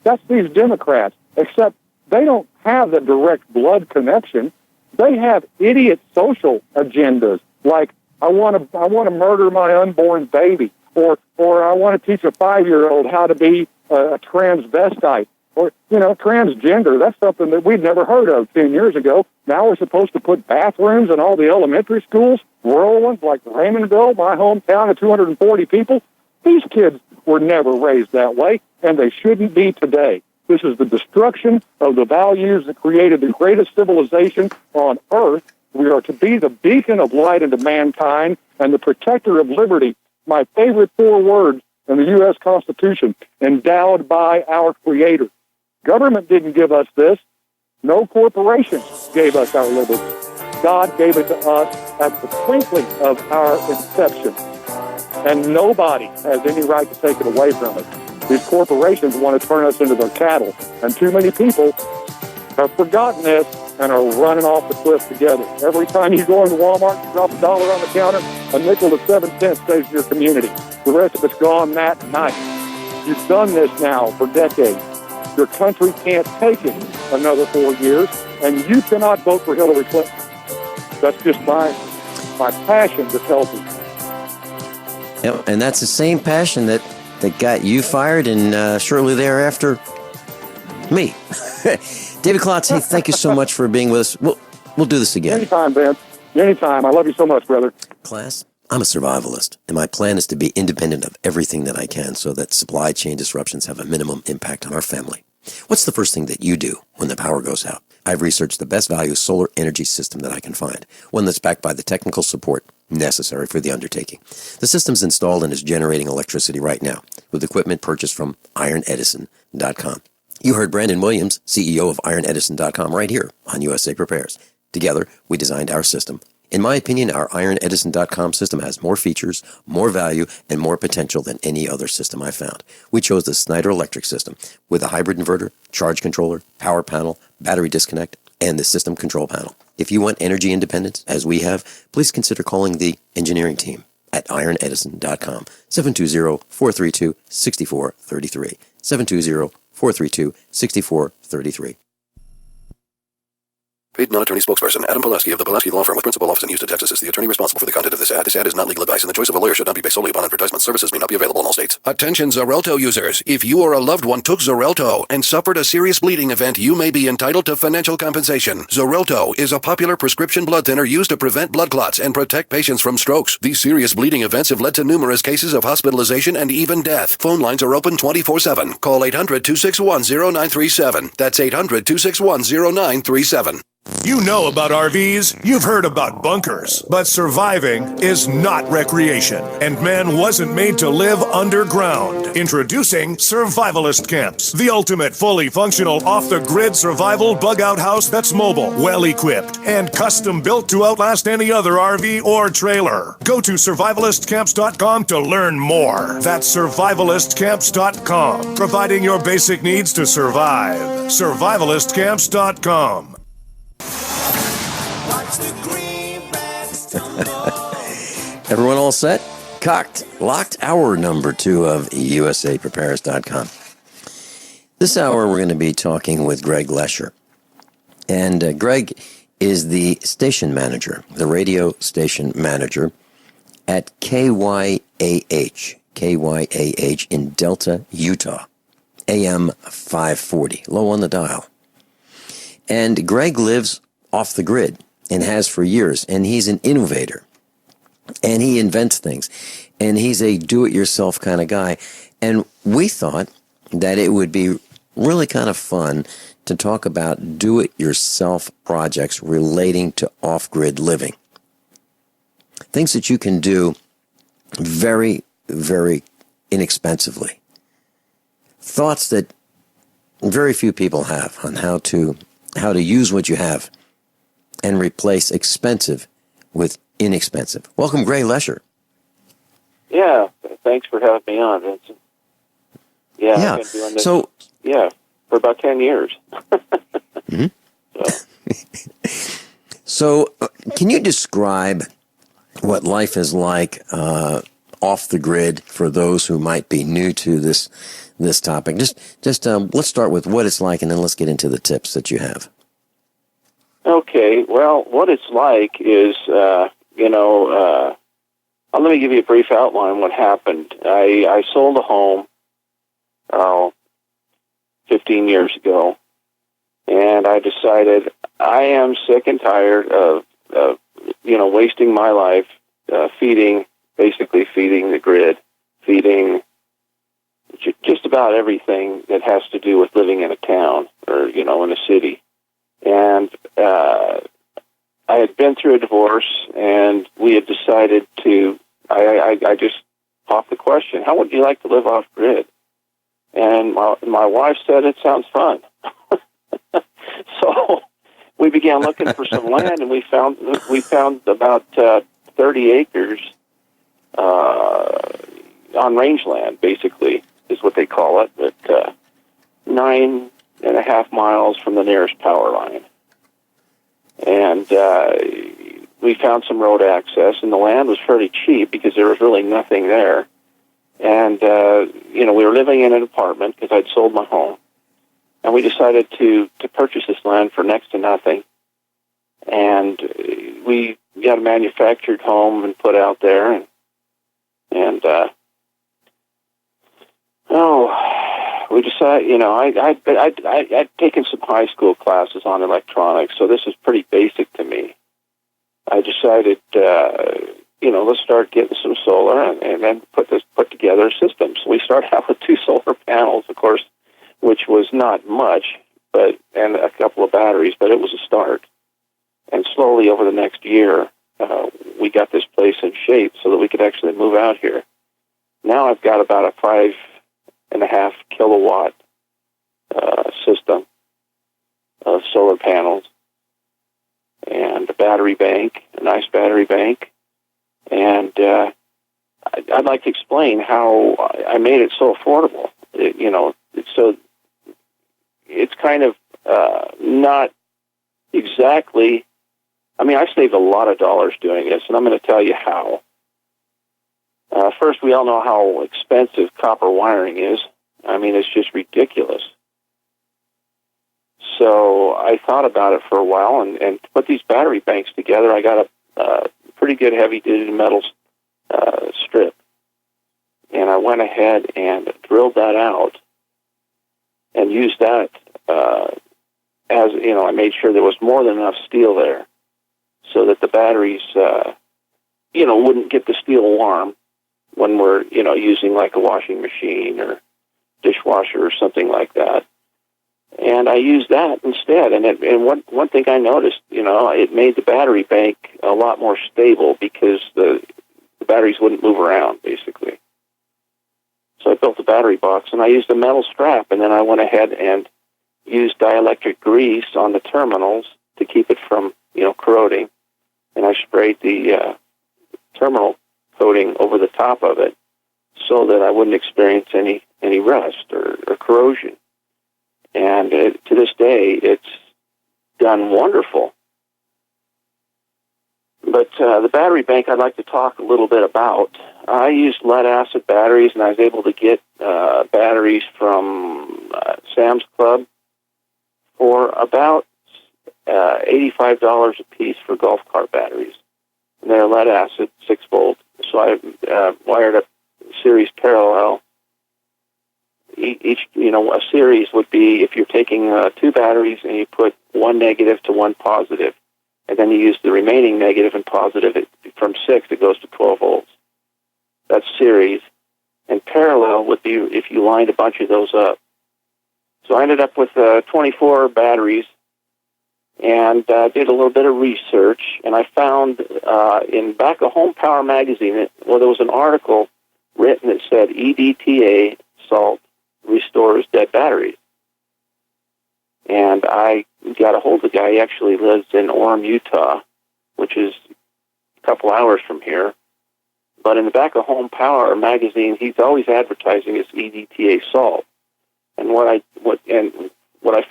That's these Democrats, except they don't have the direct blood connection. They have idiot social agendas, like I want to murder my unborn baby, or I want to teach a 5-year-old how to be a transvestite. Or, transgender, that's something that we'd never heard of 10 years ago. Now we're supposed to put bathrooms in all the elementary schools, rural ones like Raymondville, my hometown of 240 people. These kids were never raised that way, and they shouldn't be today. This is the destruction of the values that created the greatest civilization on earth. We are to be the beacon of light into mankind and the protector of liberty. My favorite 4 words in the U.S. Constitution, endowed by our Creator. Government didn't give us this. No corporation gave us our liberty. God gave it to us at the twinkling of our inception. And nobody has any right to take it away from us. These corporations want to turn us into their cattle. And too many people have forgotten this and are running off the cliff together. Every time you go into Walmart, you drop $1 on the counter, a nickel to 7 cents stays in your community. The rest of it's gone that night. You've done this now for decades. Your country can't take it another 4 years, and you cannot vote for Hillary Clinton. That's just my passion to tell people. Yep, and that's the same passion that got you fired and shortly thereafter, me. David Klotz, hey, thank you so much for being with us. We'll do this again. Anytime, Vince. Anytime. I love you so much, brother. Class, I'm a survivalist, and my plan is to be independent of everything that I can so that supply chain disruptions have a minimum impact on our family. What's the first thing that you do when the power goes out? I've researched the best value solar energy system that I can find, one that's backed by the technical support necessary for the undertaking. The system's installed and is generating electricity right now with equipment purchased from ironedison.com. You heard Brandon Williams, CEO of ironedison.com, right here on USA Prepares. Together, we designed our system. In my opinion, our ironedison.com system has more features, more value, and more potential than any other system I've found. We chose the Snyder Electric system with a hybrid inverter, charge controller, power panel, battery disconnect, and the system control panel. If you want energy independence, as we have, please consider calling the engineering team at ironedison.com, 720-432-6433, 720-432-6433. Paid non-attorney spokesperson Adam Pulaski of the Pulaski Law Firm with principal office in Houston, Texas is the attorney responsible for the content of this ad. This ad is not legal advice, and the choice of a lawyer should not be based solely upon advertisement. Services may not be available in all states. Attention Xarelto users. If you or a loved one took Xarelto and suffered a serious bleeding event, you may be entitled to financial compensation. Xarelto is a popular prescription blood thinner used to prevent blood clots and protect patients from strokes. These serious bleeding events have led to numerous cases of hospitalization and even death. Phone lines are open 24/7. Call 800-261-0937. That's 800-261-0937. You know about RVs, you've heard about bunkers, but surviving is not recreation, and man wasn't made to live underground. Introducing Survivalist Camps, the ultimate fully functional off-the-grid survival bug-out house that's mobile, well-equipped, and custom-built to outlast any other RV or trailer. Go to survivalistcamps.com to learn more. That's survivalistcamps.com, providing your basic needs to survive. Survivalistcamps.com. Everyone all set? Cocked, locked, hour number 2 of USAPrepares.com. This hour we're going to be talking with Greg Lesher. And Greg is the station manager, the radio station manager at KYAH in Delta, Utah, AM 540, low on the dial. And Greg lives off the grid and has for years, and he's an innovator. And he invents things. And he's a do-it-yourself kind of guy. And we thought that it would be really kind of fun to talk about do-it-yourself projects relating to off-grid living. Things that you can do very, very inexpensively. Thoughts that very few people have on how to use what you have and replace expensive with inexpensive. Welcome, Greg Lesher. Yeah, thanks for having me on, Vincent. Yeah. I've been doing this, for about 10 years. Mm-hmm. So, can you describe what life is like off the grid for those who might be new to this topic? Just let's start with what it's like, and then let's get into the tips that you have. Okay, well, what it's like is, let me give you a brief outline of what happened. I sold a home 15 years ago, and I decided I am sick and tired of wasting my life feeding the grid, feeding just about everything that has to do with living in a town or, in a city. And I had been through a divorce, and we had decided to, I just popped the question, how would you like to live off-grid? And my wife said, it sounds fun. So we began looking for some land, and we found about 30 acres on rangeland, basically, is what they call it, but 9.5 miles from the nearest power line. And we found some road access, and the land was fairly cheap because there was really nothing there. And, we were living in an apartment because I'd sold my home. And we decided to purchase this land for next to nothing. And we got a manufactured home and put out there. We decided, I'd taken some high school classes on electronics, so this was pretty basic to me. I decided, let's start getting some solar and then put together a system. So we started out with 2 solar panels, of course, which was not much, and a couple of batteries, but it was a start. And slowly over the next year, we got this place in shape so that we could actually move out here. Now I've got about a 5.5 kilowatt system of solar panels and a battery bank, a nice battery bank. And I'd like to explain how I made it so affordable. So it's kind of not exactly, I saved a lot of dollars doing this, and I'm going to tell you how. First, we all know how expensive copper wiring is. It's just ridiculous. So I thought about it for a while, and to put these battery banks together, I got a pretty good heavy-duty metal strip. And I went ahead and drilled that out and used that I made sure there was more than enough steel there so that the batteries, wouldn't get the steel warm when we're, using like a washing machine or dishwasher or something like that. And I used that instead. And one thing I noticed, it made the battery bank a lot more stable because the batteries wouldn't move around, basically. So I built a battery box, and I used a metal strap, and then I went ahead and used dielectric grease on the terminals to keep it from, corroding. And I sprayed the terminal coating over the top of it so that I wouldn't experience any rust or corrosion. And to this day, it's done wonderful. But the battery bank I'd like to talk a little bit about. I used lead-acid batteries, and I was able to get batteries from Sam's Club for about $85 a piece for golf cart batteries. And they're lead-acid, 6-volt. So I wired up series parallel. Each, a series would be if you're taking 2 batteries and you put 1 negative to 1 positive, and then you use the remaining negative and positive. From 6, it goes to 12 volts. That's series. And parallel would be if you lined a bunch of those up. So I ended up with 24 batteries and did a little bit of research. And I found in back of Home Power magazine, there was an article written that said EDTA salt restores dead batteries. And I got a hold of the guy. He actually lives in Orem, Utah, which is a couple hours from here. But in the back of Home Power magazine, he's always advertising his EDTA salt. And what I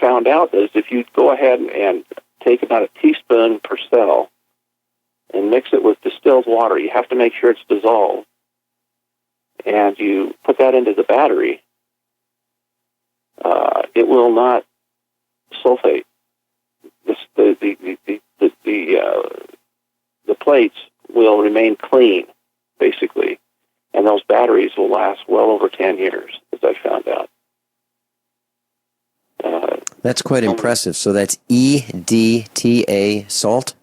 found out is if you go ahead and take about a teaspoon per cell and mix it with distilled water, you have to make sure it's dissolved, and you put that into the battery, it will not sulfate. The plates will remain clean, basically, and those batteries will last well over 10 years, as I found out. That's quite impressive. So that's EDTA salt?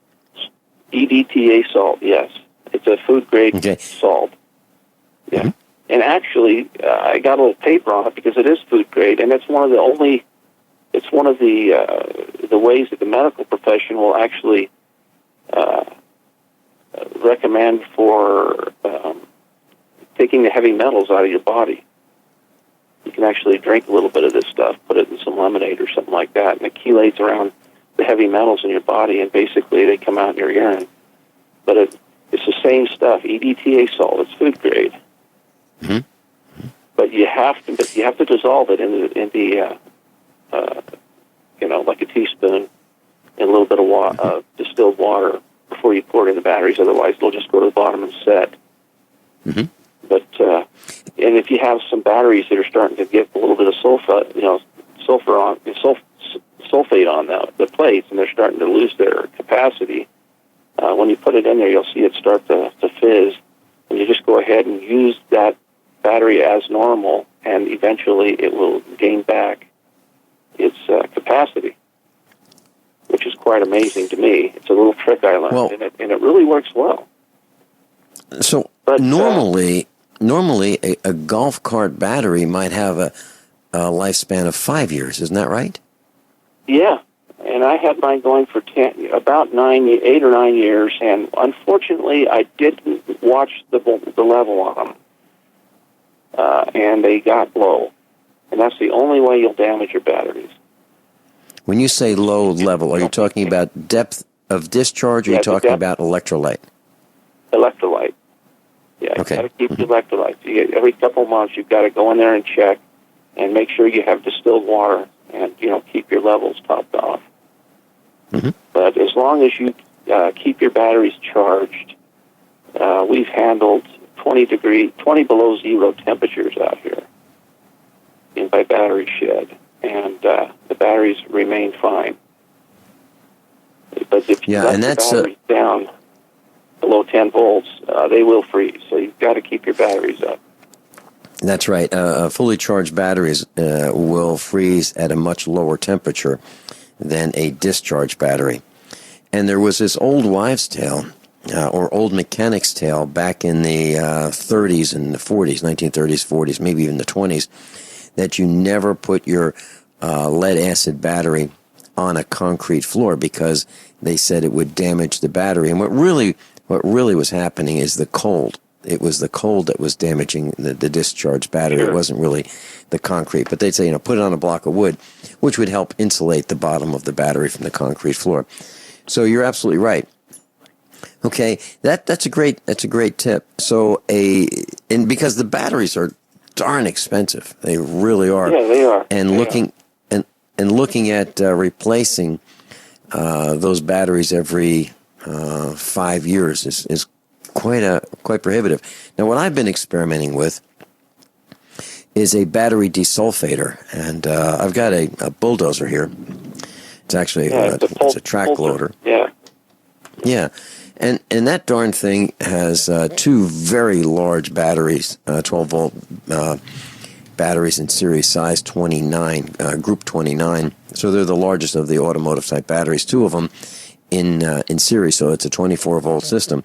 EDTA salt, yes. It's a food-grade salt. Yeah. Mm-hmm. And actually, I got a little paper on it because it is food grade, and it's one of the ways that the medical profession will actually recommend for taking the heavy metals out of your body. You can actually drink a little bit of this stuff, put it in some lemonade or something like that, and it chelates around the heavy metals in your body, and basically they come out in your urine. But it's the same stuff, EDTA salt. It's food grade. Mm-hmm. But you have to dissolve it in the like a teaspoon in a little bit of distilled water before you pour it in the batteries. Otherwise, they'll just go to the bottom and set. Mm-hmm. But and if you have some batteries that are starting to get a little bit of sulfate on the plates, and they're starting to lose their capacity, when you put it in there, you'll see it start to fizz, and you just go ahead and use that battery as normal, and eventually it will gain back its capacity, which is quite amazing to me. It's a little trick I learned, and it really works well. So normally a golf cart battery might have a lifespan of 5 years. Isn't that right? Yeah, and I had mine going for 8 or 9 years, and unfortunately, I didn't watch the level on them, and they got low, and that's the only way you'll damage your batteries. When you say low level, are you talking about depth of discharge, or are you talking about electrolyte? Electrolyte. Yeah, okay. You got to keep the electrolytes. Every couple of months, you've got to go in there and check, and make sure you have distilled water, and keep your levels topped off. Mm-hmm. But as long as you keep your batteries charged, we've handled 20 below zero temperatures out here in my battery shed, and the batteries remain fine. But if you let the batteries down below 10 volts, they will freeze. So you've got to keep your batteries up. That's right. Fully charged batteries will freeze at a much lower temperature than a discharged battery. And there was this old wives' tale, or old mechanic's tale, back in the 30s and the 40s, 1930s, 40s, maybe even the 20s, that you never put your lead-acid battery on a concrete floor because they said it would damage the battery. And what really was happening is the cold. It was the cold that was damaging the discharged battery. Sure. It wasn't really the concrete. But they'd say, put it on a block of wood, which would help insulate the bottom of the battery from the concrete floor. So you're absolutely right. Okay, that's a great tip. So and because the batteries are darn expensive, they really are. Yeah, they are. And looking at replacing those batteries every 5 years is quite prohibitive. Now, what I've been experimenting with is a battery desulfator, and I've got a bulldozer here. It's actually it's a track loader. Yeah. Yeah, and that darn thing has two very large batteries, 12-volt batteries in series size 29, group 29. So they're the largest of the automotive type batteries. Two of them in series, so it's a 24-volt system.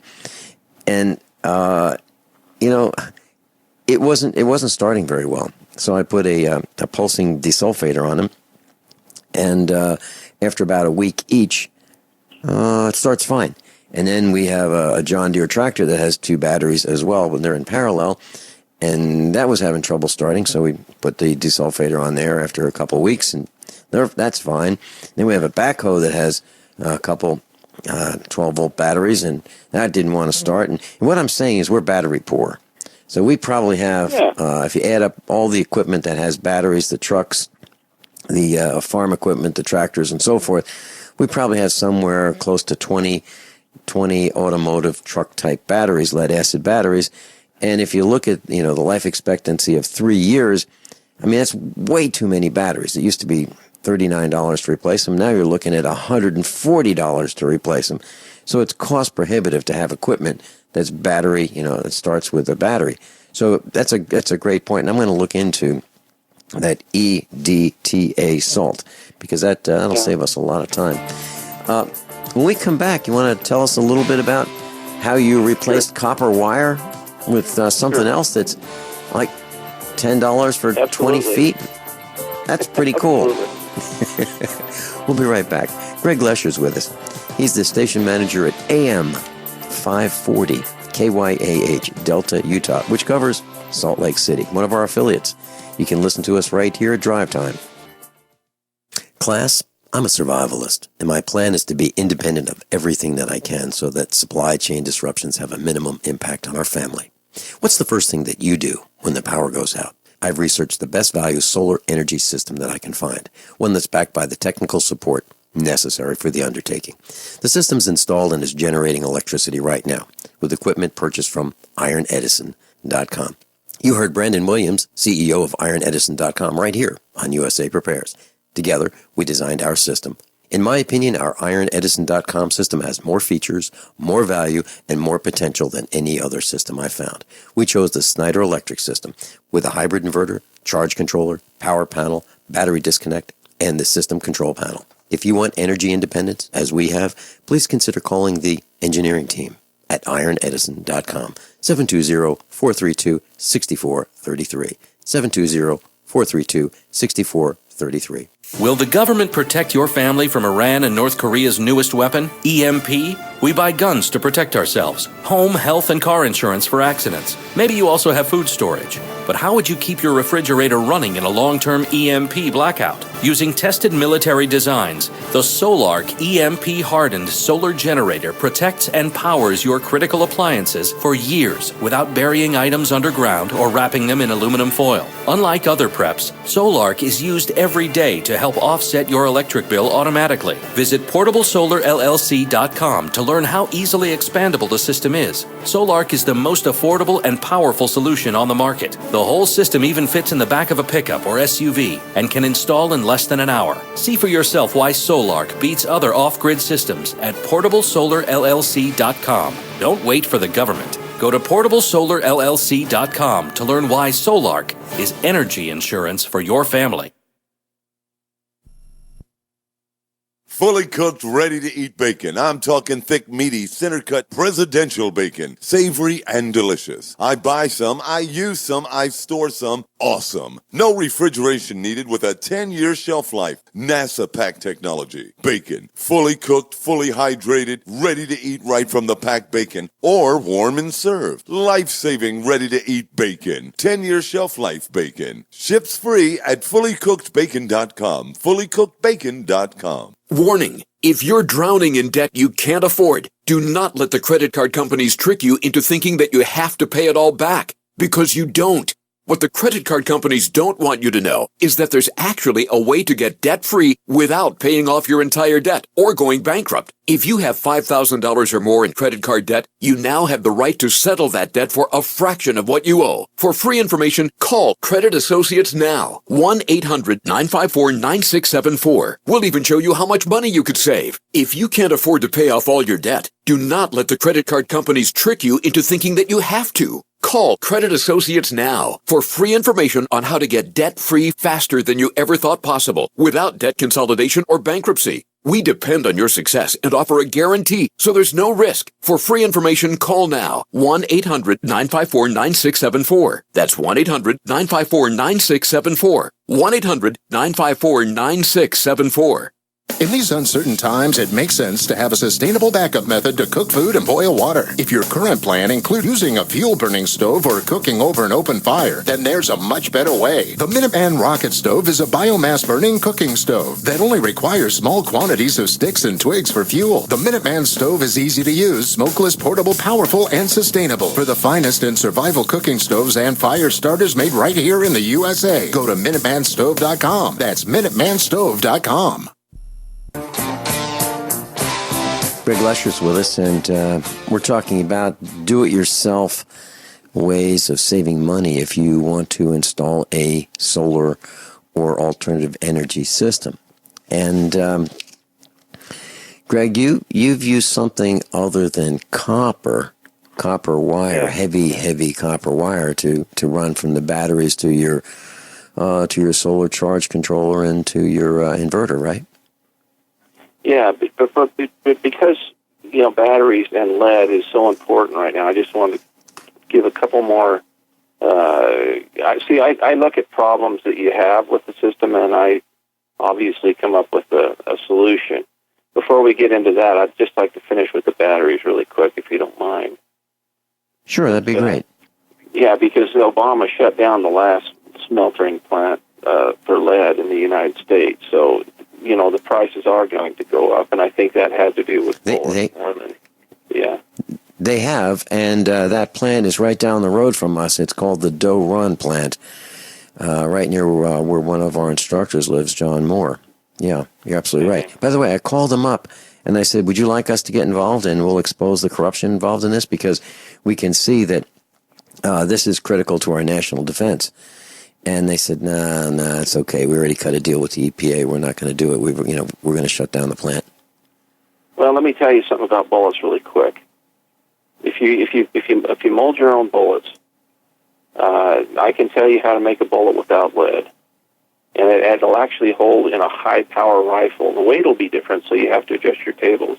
And it wasn't starting very well. So I put a pulsing desulfator on them, and after about a week each, it starts fine. And then we have a John Deere tractor that has two batteries as well when they're in parallel, and that was having trouble starting. So we put the desulfator on there after a couple of weeks, and that's fine. Then we have a backhoe that has a couple 12-volt batteries, and that didn't want to start. And what I'm saying is we're battery poor. So we probably have, if you add up all the equipment that has batteries, the trucks, the farm equipment, the tractors, and so forth, we probably have somewhere close to 20 automotive truck-type batteries, lead-acid batteries. And if you look at, the life expectancy of 3 years, I mean, that's way too many batteries. It used to be $39 to replace them. Now you're looking at $140 to replace them. So it's cost prohibitive to have equipment that's battery, that starts with a battery. So that's a great point. And I'm going to look into that EDTA salt because that'll save us a lot of time. When we come back, you want to tell us a little bit about how you replaced copper wire with something else that's Like $10 for 20 feet? That's pretty cool. We'll be right back. Greg Lesher's with us. He's the station manager at AM 540 KYAH, Delta, Utah, which covers Salt Lake City, one of our affiliates. You can listen to us right here at Drive Time. Class, I'm a survivalist, and my plan is to be independent of everything that I can so that supply chain disruptions have a minimum impact on our family. What's the first thing that you do when the power goes out? I've researched the best value solar energy system that I can find, one that's backed by the technical support necessary for the undertaking. The system's installed and is generating electricity right now with equipment purchased from IronEdison.com. You heard Brandon Williams, CEO of IronEdison.com, right here on USA Prepares. Together, we designed our system. In my opinion, our IronEdison.com system has more features, more value, and more potential than any other system I've found. We chose the Snyder Electric system with a hybrid inverter, charge controller, power panel, battery disconnect, and the system control panel. If you want energy independence, as we have, please consider calling the engineering team at IronEdison.com, 720-432-6433, 720-432-6433. Will the government protect your family from Iran and North Korea's newest weapon, EMP? We buy guns to protect ourselves, home, health, and car insurance for accidents. Maybe you also have food storage. But how would you keep your refrigerator running in a long-term EMP blackout? Using tested military designs, the Solarc EMP-hardened solar generator protects and powers your critical appliances for years without burying items underground or wrapping them in aluminum foil. Unlike other preps, Solarc is used every day to help offset your electric bill automatically. Visit PortableSolarLLC.com to learn how easily expandable the system is. Solarc is the most affordable and powerful solution on the market. The whole system even fits in the back of a pickup or SUV and can install in less than an hour. See for yourself why Solarc beats other off-grid systems at PortableSolarLLC.com. Don't wait for the government. Go to PortableSolarLLC.com to learn why Solarc is energy insurance for your family. Fully cooked, ready-to-eat bacon. I'm talking thick, meaty, center-cut presidential bacon. Savory and delicious. I buy some, I use some, I store some. Awesome. No refrigeration needed with a 10-year shelf life. NASA pack technology. Bacon. Fully cooked, fully hydrated, ready to eat right from the packed bacon. Or warm and served. Life-saving, ready-to-eat bacon. 10-year shelf life bacon. Ships free at fullycookedbacon.com. Fullycookedbacon.com. Warning. If you're drowning in debt you can't afford, do not let the credit card companies trick you into thinking that you have to pay it all back, because you don't. What the credit card companies don't want you to know is that there's actually a way to get debt-free without paying off your entire debt or going bankrupt. If you have $5,000 or more in credit card debt, you now have the right to settle that debt for a fraction of what you owe. For free information, call Credit Associates now. 1-800-954-9674. We'll even show you how much money you could save. If you can't afford to pay off all your debt, do not let the credit card companies trick you into thinking that you have to. Call Credit Associates now for free information on how to get debt-free faster than you ever thought possible without debt consolidation or bankruptcy. We depend on your success and offer a guarantee, so there's no risk. For free information, call now. 1-800-954-9674. That's 1-800-954-9674. 1-800-954-9674. In these uncertain times, it makes sense to have a sustainable backup method to cook food and boil water. If your current plan includes using a fuel-burning stove or cooking over an open fire, then there's a much better way. The Minuteman Rocket Stove is a biomass-burning cooking stove that only requires small quantities of sticks and twigs for fuel. The Minuteman Stove is easy to use, smokeless, portable, powerful, and sustainable. For the finest in survival cooking stoves and fire starters made right here in the USA, go to MinutemanStove.com. That's MinutemanStove.com. Greg Lesher's with us, and we're talking about do-it-yourself ways of saving money if you want to install a solar or alternative energy system. And Greg, you've used something other than copper wire, heavy copper wire to run from the batteries to your solar charge controller and to your inverter, right? Yeah, but because, batteries and lead is so important right now, I just wanted to give a couple more I look at problems that you have with the system, and I obviously come up with a solution. Before we get into that, I'd just like to finish with the batteries really quick, if you don't mind. Sure, that'd be great. Yeah, because Obama shut down the last smelting plant for lead in the United States. So, the prices are going to go up, and I think that had to do with more than, yeah. They have, and that plant is right down the road from us. It's called the Doe Run plant, right near where one of our instructors lives, John Moore. Yeah, you're absolutely right. By the way, I called him up, and I said, would you like us to get involved, and we'll expose the corruption involved in this, because we can see that this is critical to our national defense. And they said, no, it's okay. We already cut a deal with the EPA. We're not going to do it. We're going to shut down the plant. Well, let me tell you something about bullets really quick. If you mold your own bullets, I can tell you how to make a bullet without lead, and it'll actually hold in a high-power rifle. The weight will be different, so you have to adjust your tables.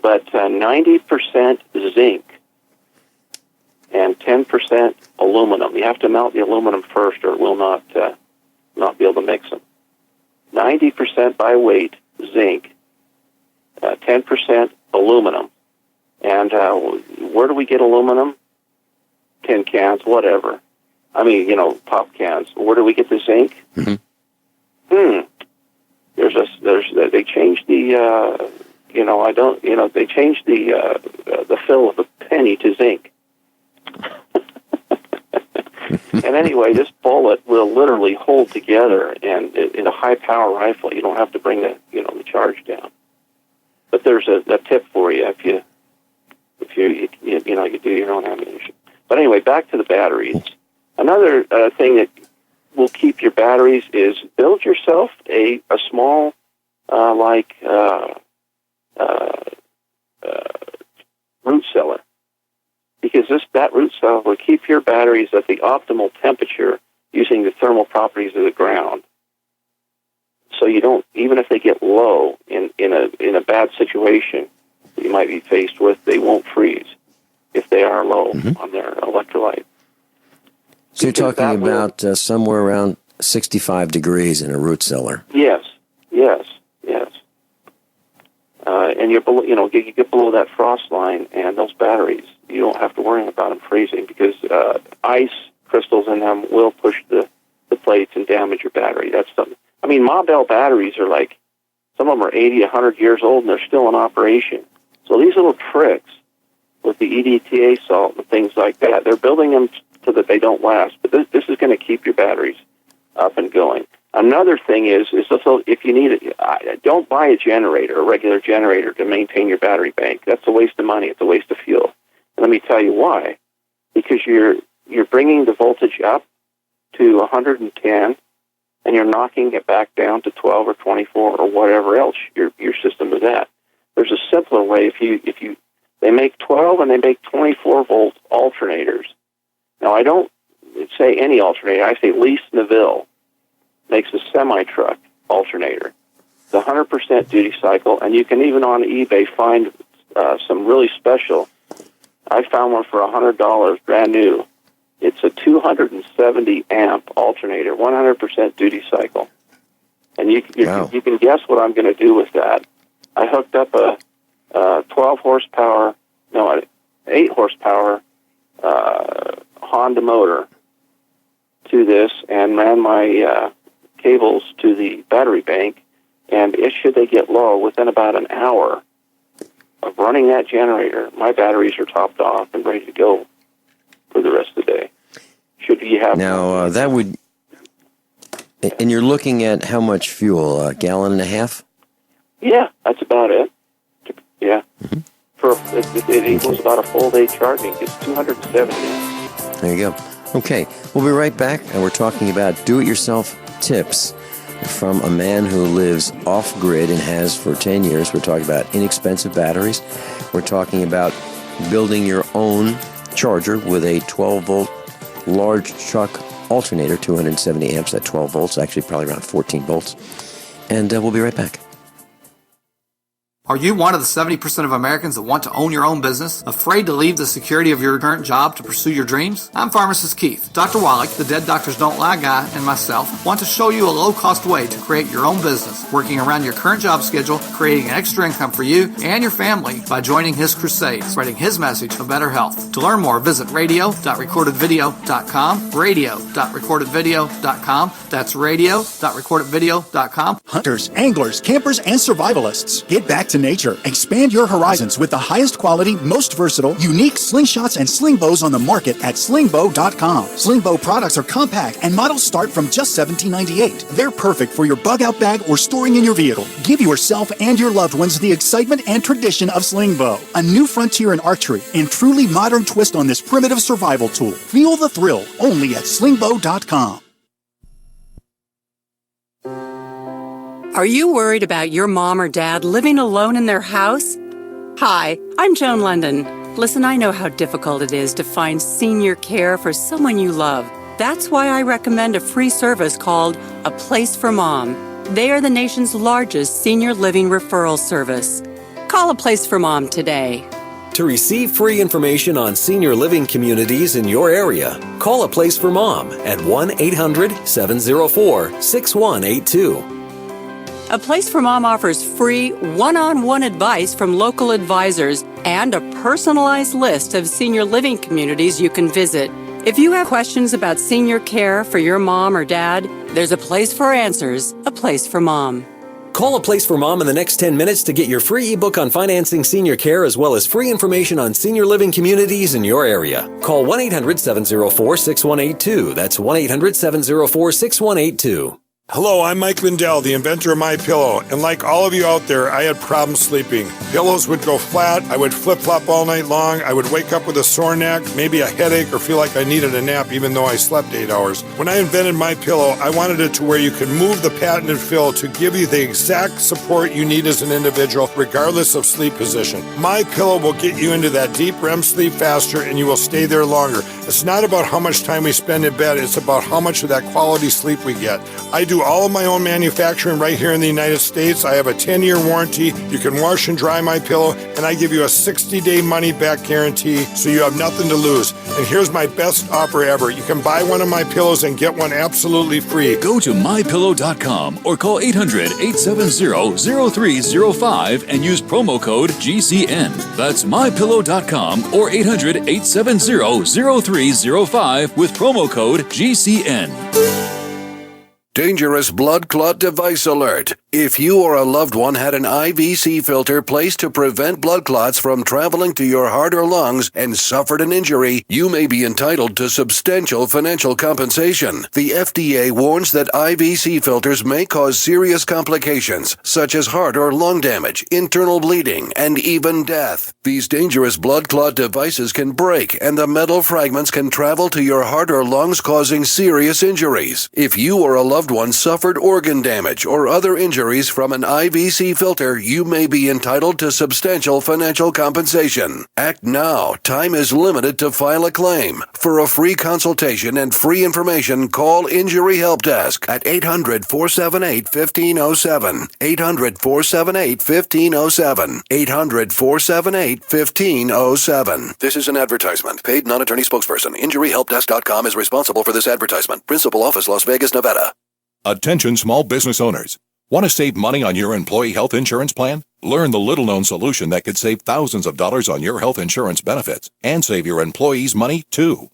But 90% zinc and 10% aluminum. You have to melt the aluminum first, or it will not be able to mix them. 90% by weight zinc, 10% aluminum. And where do we get aluminum? Tin cans, whatever. I mean, pop cans. Where do we get the zinc? Mm-hmm. They changed the, they changed the fill of a penny to zinc. And anyway, this bullet will literally hold together, and in a high-power rifle, you don't have to bring the charge down. But there's a tip for you if you do your own ammunition. But anyway, back to the batteries. Another thing that will keep your batteries is build yourself a small root cellar, because that root cellar will keep your batteries at the optimal temperature using the thermal properties of the ground. So you don't, even if they get low in a bad situation you might be faced with, they won't freeze if they are low on their electrolyte. So you're talking about somewhere around 65 degrees in a root cellar. Yes. And you're below, you get below that frost line, and those batteries, you don't have to worry about them freezing, because ice crystals in them will push the plates and damage your battery. That's something. I mean, Ma Bell batteries are like, some of them are 80, 100 years old, and they're still in operation. So these little tricks with the EDTA salt and things like that, they're building them so that they don't last. But this is going to keep your batteries up and going. Another thing is also, if you need it, don't buy a regular generator to maintain your battery bank. That's a waste of money. It's a waste of fuel. And let me tell you why. Because you're bringing the voltage up to 110, and you're knocking it back down to 12 or 24 or whatever else your system is at. There's a simpler way. They make 12 and they make 24 volt alternators. Now, I don't say any alternator. I say Lee Sneville makes a semi-truck alternator. It's 100% duty cycle, and you can even on eBay find some really special. I found one for $100, brand new. It's a 270 amp alternator, 100% duty cycle. And you can guess what I'm going to do with that. I hooked up a 8 horsepower Honda motor to this, and ran my cables to the battery bank, and should they get low, within about an hour of running that generator, my batteries are topped off and ready to go for the rest of the day. Should you have... Now, that would... And you're looking at how much fuel? A gallon and a half? Yeah, that's about it. Yeah. It equals about a full day charging. It's 270. There you go. Okay, we'll be right back, and we're talking about do-it-yourself tips from a man who lives off-grid and has for 10 years. We're talking about inexpensive batteries. We're talking about building your own charger with a 12-volt large truck alternator, 270 amps at 12 volts, actually probably around 14 volts. And we'll be right back. Are you one of the 70% of Americans that want to own your own business? Afraid to leave the security of your current job to pursue your dreams? I'm Pharmacist Keith. Dr. Wallach, the Dead Doctors Don't Lie guy, and myself want to show you a low-cost way to create your own business, working around your current job schedule, creating an extra income for you and your family by joining his crusade, spreading his message of better health. To learn more, visit radio.recordedvideo.com, radio.recordedvideo.com. That's radio.recordedvideo.com. Hunters, anglers, campers, and survivalists. Get back to nature. Expand your horizons with the highest quality, most versatile, unique slingshots and sling bows on the market at slingbow.com. Slingbow products are compact and models start from just $17.98. They're perfect for your bug out bag or storing in your vehicle. Give yourself and your loved ones the excitement and tradition of Slingbow, a new frontier in archery and truly modern twist on this primitive survival tool. Feel the thrill only at slingbow.com. Are you worried about your mom or dad living alone in their house? Hi, I'm Joan London. Listen, I know how difficult it is to find senior care for someone you love. That's why I recommend a free service called A Place for Mom. They are the nation's largest senior living referral service. Call A Place for Mom today. To receive free information on senior living communities in your area, call A Place for Mom at 1-800-704-6182. A Place for Mom offers free one-on-one advice from local advisors and a personalized list of senior living communities you can visit. If you have questions about senior care for your mom or dad, there's a place for answers, A Place for Mom. Call A Place for Mom in the next 10 minutes to get your free ebook on financing senior care as well as free information on senior living communities in your area. Call 1-800-704-6182. That's 1-800-704-6182. Hello, I'm Mike Lindell, the inventor of MyPillow, and like all of you out there, I had problems sleeping. Pillows would go flat, I would flip-flop all night long, I would wake up with a sore neck, maybe a headache, or feel like I needed a nap even though I slept 8 hours. When I invented MyPillow, I wanted it to where you could move the patented fill to give you the exact support you need as an individual, regardless of sleep position. MyPillow will get you into that deep REM sleep faster, and you will stay there longer. It's not about how much time we spend in bed, it's about how much of that quality sleep we get. I do all of my own manufacturing right here in the United States. I have a 10-year warranty. You can wash and dry my pillow, and I give you a 60-day money-back guarantee, so you have nothing to lose. And here's my best offer ever. You can buy one of my pillows and get one absolutely free. Go to mypillow.com or call 800-870-0305 and use promo code GCN. That's mypillow.com or 800-870-0305 with promo code GCN. Dangerous blood clot device alert. If you or a loved one had an IVC filter placed to prevent blood clots from traveling to your heart or lungs and suffered an injury, you may be entitled to substantial financial compensation. The FDA warns that IVC filters may cause serious complications, such as heart or lung damage, internal bleeding, and even death. These dangerous blood clot devices can break, and the metal fragments can travel to your heart or lungs, causing serious injuries. If you or a loved one suffered organ damage or other injuries from an IVC filter, you may be entitled to substantial financial compensation. Act now. Time is limited to file a claim. For a free consultation and free information, call Injury Help Desk at 800-478-1507. 800-478-1507. 800-478-1507. This is an advertisement. Paid non-attorney spokesperson. InjuryHelpDesk.com is responsible for this advertisement. Principal office, Las Vegas, Nevada. Attention small business owners. Want to save money on your employee health insurance plan? Learn the little-known solution that could save thousands of dollars on your health insurance benefits and save your employees money, too.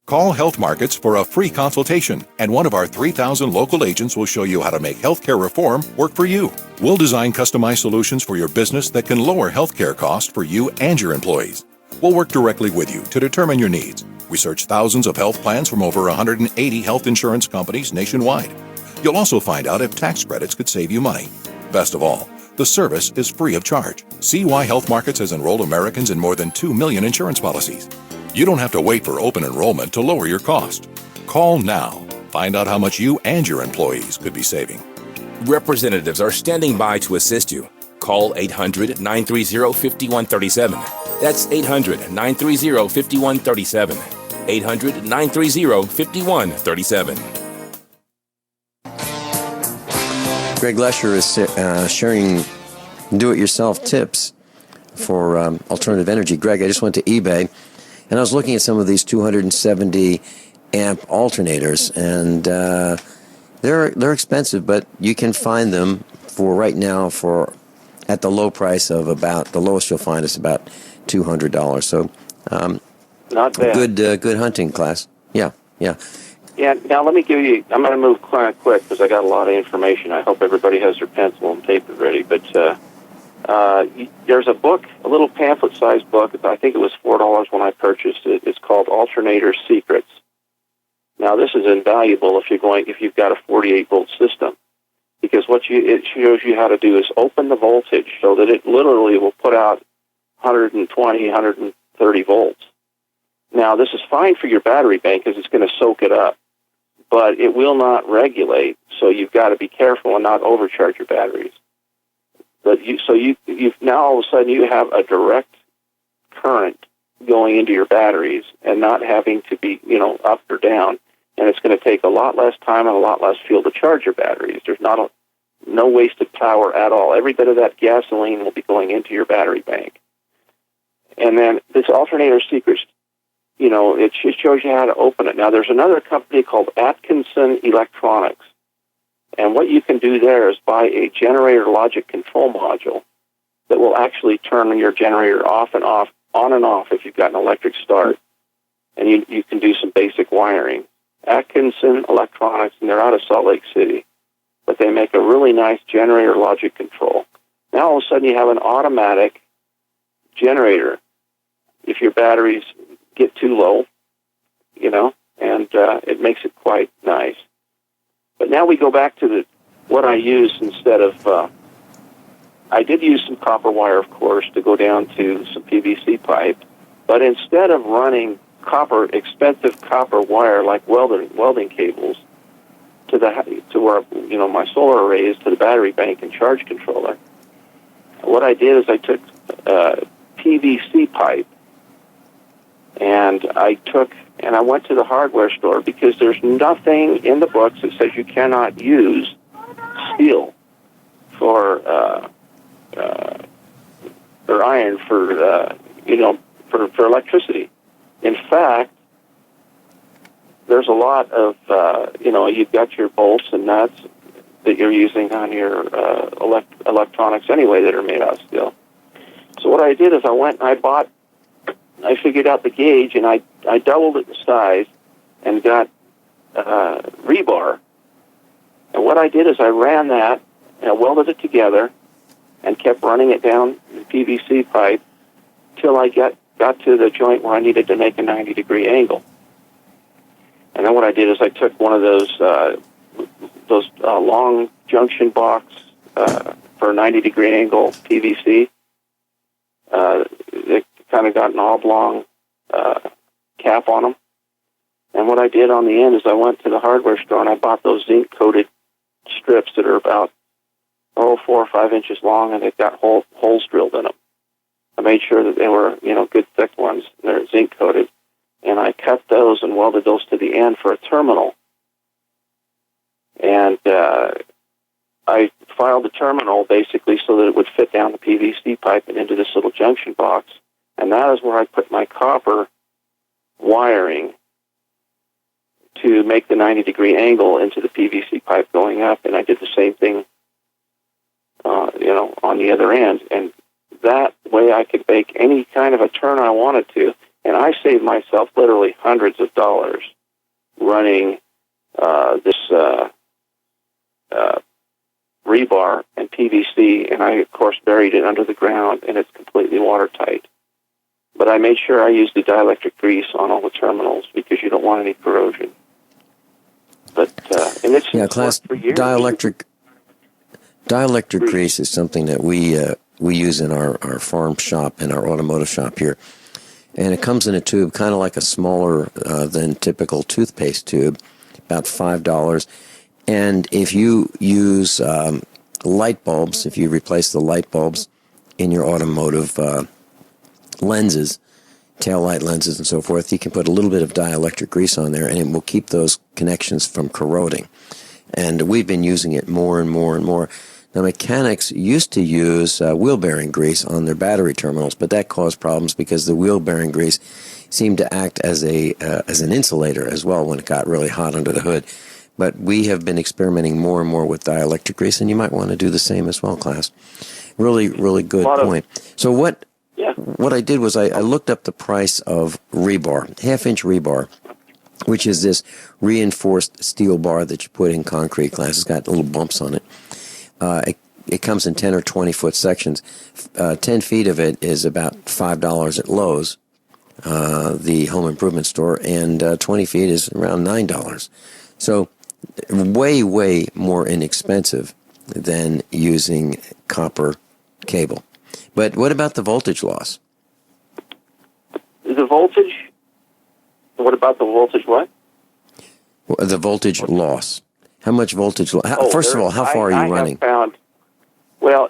Call Health Markets for a free consultation, and one of our 3,000 local agents will show you how to make healthcare reform work for you. We'll design customized solutions for your business that can lower healthcare costs for you and your employees. We'll work directly with you to determine your needs. Research thousands of health plans from over 180 health insurance companies nationwide. You'll also find out if tax credits could save you money. Best of all, the service is free of charge. See why Health Markets has enrolled Americans in more than 2 million insurance policies. You don't have to wait for open enrollment to lower your cost. Call now. Find out how much you and your employees could be saving. Representatives are standing by to assist you. Call 800-930-5137. That's 800-930-5137. 800-930-5137. Greg Lesher is sharing do-it-yourself tips for alternative energy. Greg, I just went to eBay, and I was looking at some of these 270 amp alternators, and they're expensive, but you can find them for right now at the low price of about, the lowest you'll find is about $200. So not bad. Good hunting class. Yeah. Yeah, now let me give you, I'm going to move kind of quick because I got a lot of information. I hope everybody has their pencil and paper ready. But there's a book, a little pamphlet-sized book. I think it was $4 when I purchased it. It's called Alternator Secrets. Now, this is invaluable if you've got a 48-volt system, because it shows you how to do is open the voltage so that it literally will put out 120, 130 volts. Now, this is fine for your battery bank because it's going to soak it up, but it will not regulate, so you've got to be careful and not overcharge your batteries. But you've now all of a sudden you have a direct current going into your batteries and not having to be, up or down, and it's going to take a lot less time and a lot less fuel to charge your batteries. There's no wasted power at all. Every bit of that gasoline will be going into your battery bank. And then this Alternator Secrets, it shows you how to open it. Now, there's another company called Atkinson Electronics. And what you can do there is buy a generator logic control module that will actually turn your generator off and off, on and off if you've got an electric start. And you can do some basic wiring. Atkinson Electronics, and they're out of Salt Lake City. But they make a really nice generator logic control. Now, all of a sudden, you have an automatic generator if your batteries get too low, and it makes it quite nice. But now we go back to what I use instead of, I did use some copper wire, of course, to go down to some PVC pipe, but instead of running expensive copper wire like welding cables to where, my solar array is to the battery bank and charge controller, what I did is I took PVC pipe, and I went to the hardware store because there's nothing in the books that says you cannot use steel for iron for electricity. In fact, there's a lot of you've got your bolts and nuts that you're using on your electronics anyway that are made out of steel. So what I did is I figured out the gauge, and I doubled it in size and got rebar. And what I did is I ran that, and I welded it together and kept running it down the PVC pipe till I got to the joint where I needed to make a 90-degree angle. And then what I did is I took one of those long junction box for a 90-degree angle PVC. It kind of got an oblong cap on them. And what I did on the end is I went to the hardware store and I bought those zinc-coated strips that are about 4 or 5 inches long, and they've got holes drilled in them. I made sure that they were, good thick ones. They're zinc-coated. And I cut those and welded those to the end for a terminal. And I filed the terminal basically so that it would fit down the PVC pipe and into this little junction box. And that is where I put my copper wiring to make the 90-degree angle into the PVC pipe going up. And I did the same thing, on the other end. And that way I could make any kind of a turn I wanted to. And I saved myself literally hundreds of dollars running this rebar and PVC, and I, of course, buried it under the ground, and it's completely watertight. But I made sure I used the dielectric grease on all the terminals because you don't want any corrosion. But and it's class for years. Dielectric grease is something that we use in our farm shop, in our automotive shop here. And it comes in a tube, kind of like a smaller than typical toothpaste tube, about $5. And if you use light bulbs, if you replace the light bulbs in your automotive lenses, tail light lenses and so forth, you can put a little bit of dielectric grease on there, and it will keep those connections from corroding. And we've been using it more and more and more. Now, mechanics used to use wheel bearing grease on their battery terminals, but that caused problems because the wheel bearing grease seemed to act as an insulator as well when it got really hot under the hood. But we have been experimenting more and more with dielectric grease, and you might want to do the same as well, class. Really, really good point. So what I did was I looked up the price of rebar, half-inch rebar, which is this reinforced steel bar that you put in concrete glass. It's got little bumps on it. It comes in 10 or 20-foot sections. 10 feet of it is about $5 at Lowe's, the home improvement store, and 20 feet is around $9. So way, way more inexpensive than using copper cable. But what about the voltage loss? The voltage? What about the voltage what? The voltage loss. How much voltage loss? First of all, how far are you running? Well,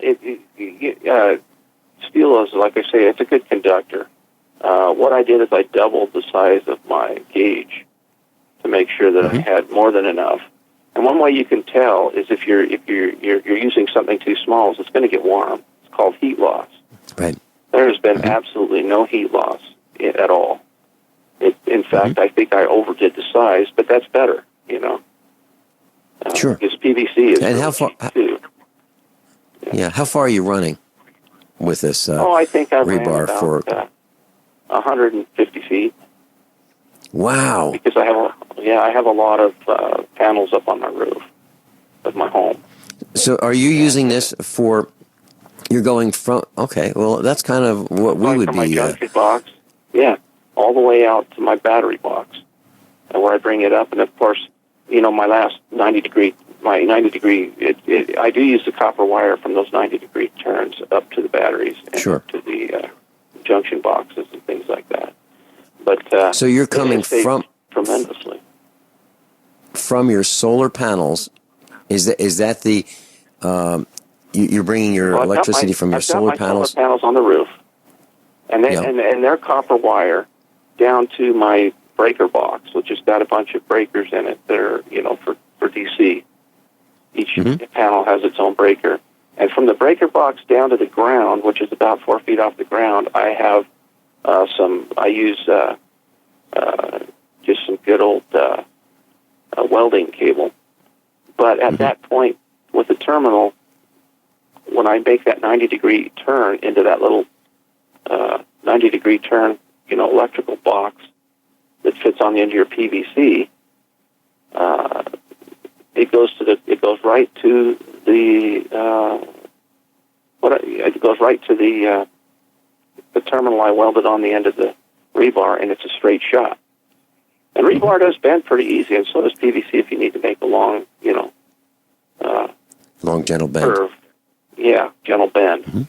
steel is, like I say, it's a good conductor. What I did is I doubled the size of my gauge to make sure that I had more than enough. And one way you can tell is if you're using something too small, is it's going to get warm. It's called heat loss. Right. There has been absolutely no heat loss at all. In fact, I think I overdid the size, but that's better, you know. Sure. Because PVC is and how far? too. Yeah, how far are you running with this I think I ran rebar about, for 150 feet. Wow. Because I have a lot of panels up on my roof of my home. So are you using this for? You're going from? Okay, well that's kind of what we would from be. My junction box, all the way out to my battery box, and where I bring it up, and of course, you know, my last 90 degree. I do use the copper wire from those 90-degree turns up to the batteries and to the junction boxes and things like that. But so you're coming from tremendously from your solar panels. Is that the you're bringing your electricity from your solar panels? Solar panels on the roof, and they're copper wire down to my breaker box, which has got a bunch of breakers in it that are, you know, for DC. Each panel has its own breaker. And from the breaker box down to the ground, which is about 4 feet off the ground, I have I use just some good old welding cable. But at that point, with the terminal, when I make that 90-degree turn into that little 90-degree turn, you know, electrical box that fits on the end of your PVC, it goes right to the terminal I welded on the end of the rebar, and it's a straight shot. And rebar does bend pretty easy, and so does PVC if you need to make a long, you know, long gentle bend. Curve. Yeah, gentle bend.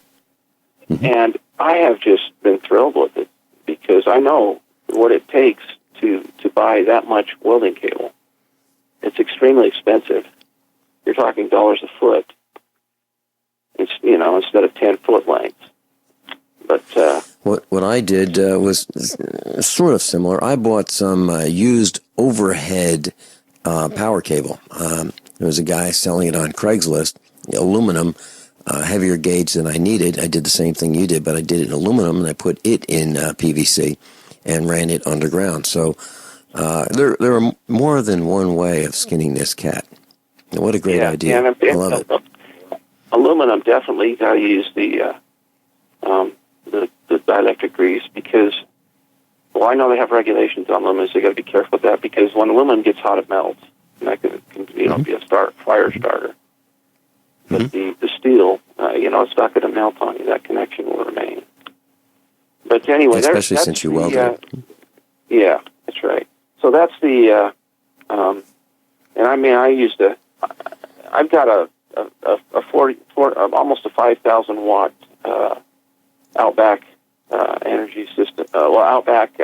And I have just been thrilled with it because I know what it takes to buy that much welding cable. It's extremely expensive. You're talking dollars a foot. It's, you know, instead of 10-foot lengths. But what I did was sort of similar. I bought some used overhead power cable. There was a guy selling it on Craigslist, aluminum, heavier gauge than I needed. I did the same thing you did, but I did it in aluminum, and I put it in PVC and ran it underground. So there are more than one way of skinning this cat. What a great idea. And I love it. Aluminum, definitely you got to use the dielectric grease because, well, I know they have regulations on aluminum, so you got to be careful with that because when aluminum gets hot, it melts, and that can you know, be a fire starter. But the steel, you know, it's not going to melt on you. That connection will remain. But anyway, especially since you welded it. Yeah, that's right. So that's the, and I mean, I've got a almost a 5,000 watt Outback energy system. Outback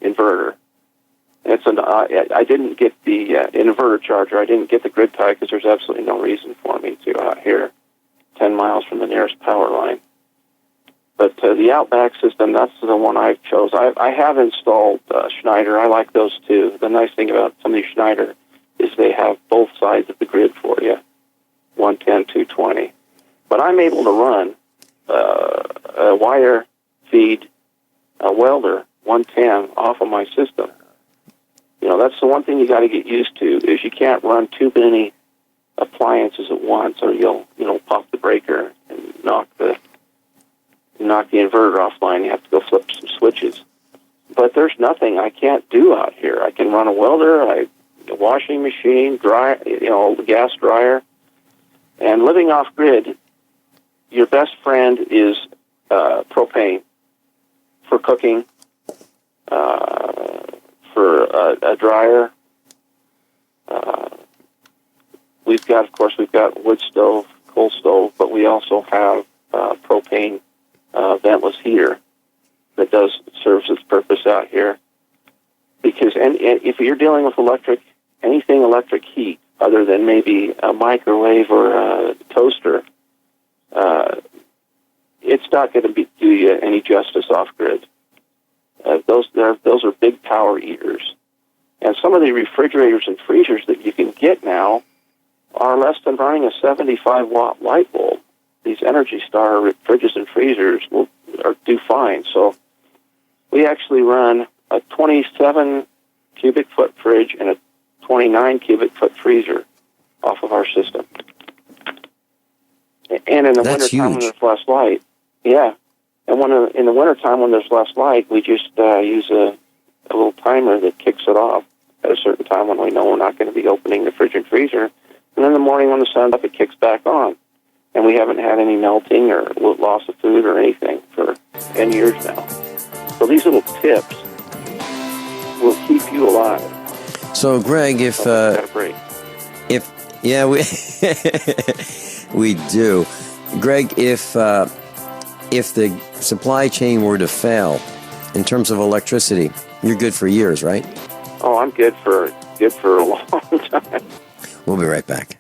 inverter. It's I didn't get the inverter charger. I didn't get the grid tie because there's absolutely no reason for me to out here, 10 miles from the nearest power line. But the Outback system, that's the one I chose. I have installed Schneider. I like those too. The nice thing about some of these Schneider is they have both sides of the grid for you, 110, 220. But I'm able to run a wire feed welder 110 off of my system. You know, that's the one thing you got to get used to, is you can't run too many appliances at once, or you'll pop the breaker and knock the inverter offline. You have to go flip some switches. But there's nothing I can't do out here. I can run a welder, a washing machine, the gas dryer, and living off grid. Your best friend is propane for cooking, for a dryer. We've got wood stove, coal stove, but we also have propane ventless heater that serves its purpose out here. Because and if you're dealing with anything electric heat other than maybe a microwave or a toaster, it's not going to do you any justice off grid. Those are big power eaters, and some of the refrigerators and freezers that you can get now are less than running a 75-watt light bulb. These Energy Star fridges and freezers do fine. So we actually run a 27 cubic foot fridge and a 29 cubic foot freezer off of our system. And in the wintertime when there's less light, yeah. And in the wintertime when there's less light, we just use a little timer that kicks it off at a certain time when we know we're not going to be opening the fridge and freezer. And in the morning when the sun's up, it kicks back on. And we haven't had any melting or loss of food or anything for 10 years now. So these little tips will keep you alive. So, Greg, we do. Greg, if the supply chain were to fail in terms of electricity, you're good for years, right? Oh, I'm good for a long time. We'll be right back.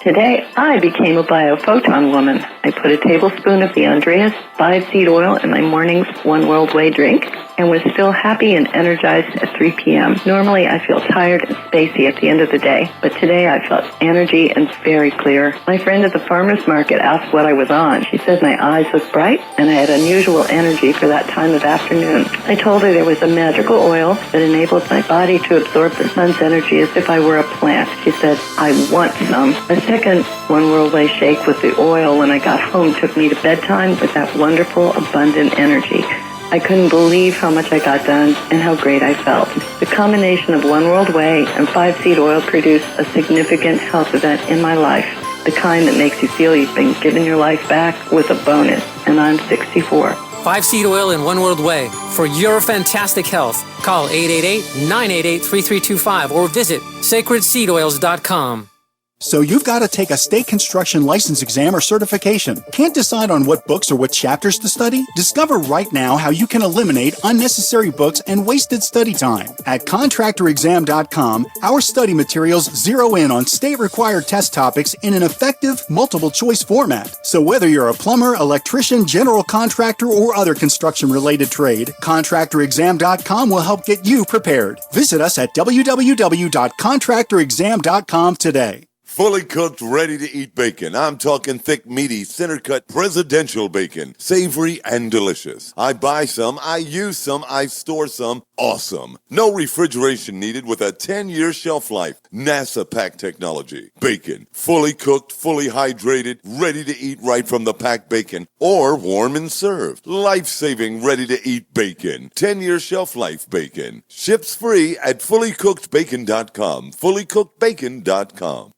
Today, I became a biophoton woman. I put a tablespoon of the Andreas 5-seed oil in my morning's One World Way drink and was still happy and energized at 3 p.m. Normally, I feel tired and spacey at the end of the day, but today I felt energy and very clear. My friend at the farmer's market asked what I was on. She said my eyes looked bright and I had unusual energy for that time of afternoon. I told her there was a magical oil that enabled my body to absorb the sun's energy as if I were a plant. She said, I want some. A second One World Way shake with the oil when I got home took me to bedtime with that wonderful, abundant energy. I couldn't believe how much I got done and how great I felt. The combination of One World Way and 5-seed oil produced a significant health event in my life, the kind that makes you feel you've been given your life back with a bonus, and I'm 64. 5-seed oil and One World Way for your fantastic health. Call 888-988-3325 or visit sacredseedoils.com. So you've got to take a state construction license exam or certification. Can't decide on what books or what chapters to study? Discover right now how you can eliminate unnecessary books and wasted study time. At contractorexam.com, our study materials zero in on state-required test topics in an effective, multiple-choice format. So whether you're a plumber, electrician, general contractor, or other construction-related trade, contractorexam.com will help get you prepared. Visit us at www.contractorexam.com today. Fully cooked, ready-to-eat bacon. I'm talking thick, meaty, center-cut presidential bacon. Savory and delicious. I buy some, I use some, I store some. Awesome. No refrigeration needed with a 10-year shelf life. NASA pack technology. Bacon. Fully cooked, fully hydrated, ready to eat right from the packed bacon. Or warm and served. Life-saving, ready-to-eat bacon. 10-year shelf life bacon. Ships free at fullycookedbacon.com. Fullycookedbacon.com.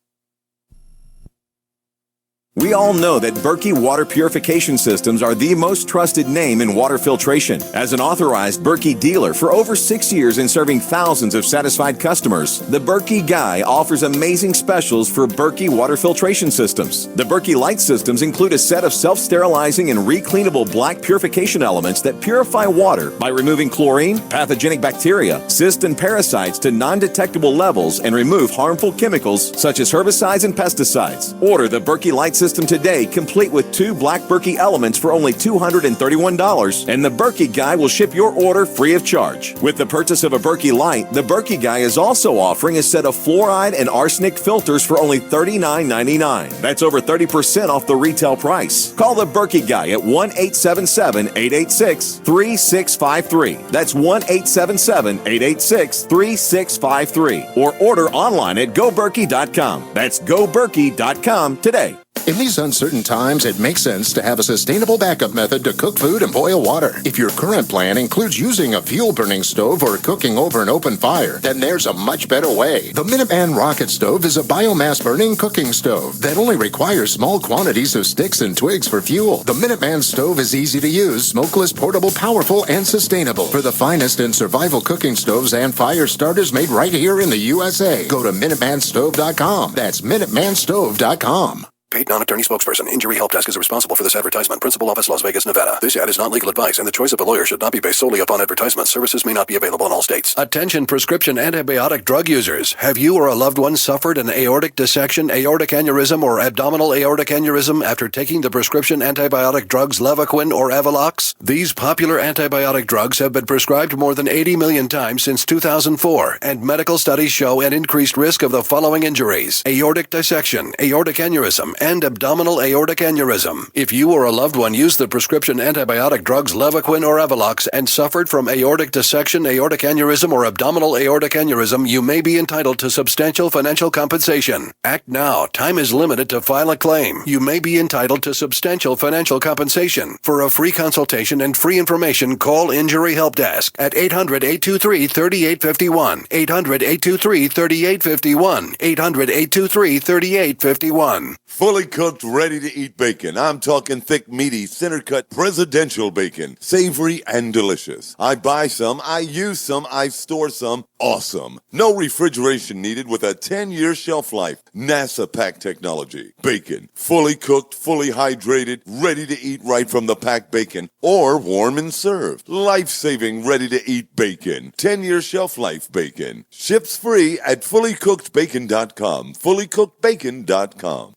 We all know that Berkey Water Purification Systems are the most trusted name in water filtration. As an authorized Berkey dealer for over 6 years and serving thousands of satisfied customers, the Berkey Guy offers amazing specials for Berkey water filtration systems. The Berkey Light systems include a set of self-sterilizing and recleanable black purification elements that purify water by removing chlorine, pathogenic bacteria, cysts, and parasites to non-detectable levels and remove harmful chemicals such as herbicides and pesticides. Order the Berkey Light system today, complete with 2 black Berkey elements for only $231, and the Berkey Guy will ship your order free of charge. With the purchase of a Berkey Light, the Berkey Guy is also offering a set of fluoride and arsenic filters for only $39.99. That's over 30% off the retail price. Call the Berkey Guy at 1-877-886-3653. That's 1-877-886-3653. Or order online at goberkey.com. That's goberkey.com today. In these uncertain times, it makes sense to have a sustainable backup method to cook food and boil water. If your current plan includes using a fuel-burning stove or cooking over an open fire, then there's a much better way. The Minuteman Rocket Stove is a biomass-burning cooking stove that only requires small quantities of sticks and twigs for fuel. The Minuteman Stove is easy to use, smokeless, portable, powerful, and sustainable. For the finest in survival cooking stoves and fire starters made right here in the USA, go to MinutemanStove.com. That's MinutemanStove.com. Paid non-attorney spokesperson. Injury Help Desk is responsible for this advertisement. Principal office, Las Vegas, Nevada. This ad is not legal advice, and the choice of a lawyer should not be based solely upon advertisement. Services may not be available in all states. Attention prescription antibiotic drug users. Have you or a loved one suffered an aortic dissection, aortic aneurysm, or abdominal aortic aneurysm after taking the prescription antibiotic drugs Levaquin or Avelox? These popular antibiotic drugs have been prescribed more than 80 million times since 2004, and medical studies show an increased risk of the following injuries: aortic dissection, aortic aneurysm, and abdominal aortic aneurysm. If you or a loved one used the prescription antibiotic drugs Levaquin or Avelox and suffered from aortic dissection, aortic aneurysm, or abdominal aortic aneurysm, you may be entitled to substantial financial compensation. Act now. Time is limited to file a claim. You may be entitled to substantial financial compensation. For a free consultation and free information, call Injury Help Desk at 800-823-3851, 800-823-3851, 800-823-3851. Fully cooked, ready-to-eat bacon. I'm talking thick, meaty, center-cut presidential bacon. Savory and delicious. I buy some, I use some, I store some. Awesome. No refrigeration needed with a 10-year shelf life. NASA pack technology. Bacon. Fully cooked, fully hydrated, ready to eat right from the packed bacon. Or warm and served. Life-saving, ready-to-eat bacon. 10-year shelf life bacon. Ships free at fullycookedbacon.com. Fullycookedbacon.com.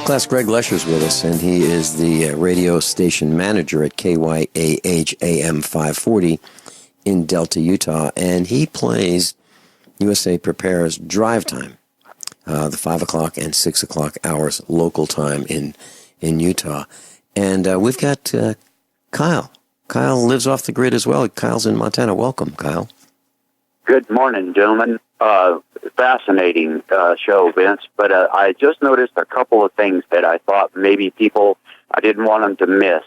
Class Greg Lesher is with us, and he is the radio station manager at KYAH AM 540 in Delta, Utah, and he plays USA Prepares Drive Time, the 5 o'clock and 6 o'clock hours local time in Utah. And we've got Kyle. Kyle lives off the grid as well. Kyle's in Montana. Welcome, Kyle. Good morning, gentlemen. Fascinating show, Vince. But I just noticed a couple of things that I thought maybe I didn't want them to miss.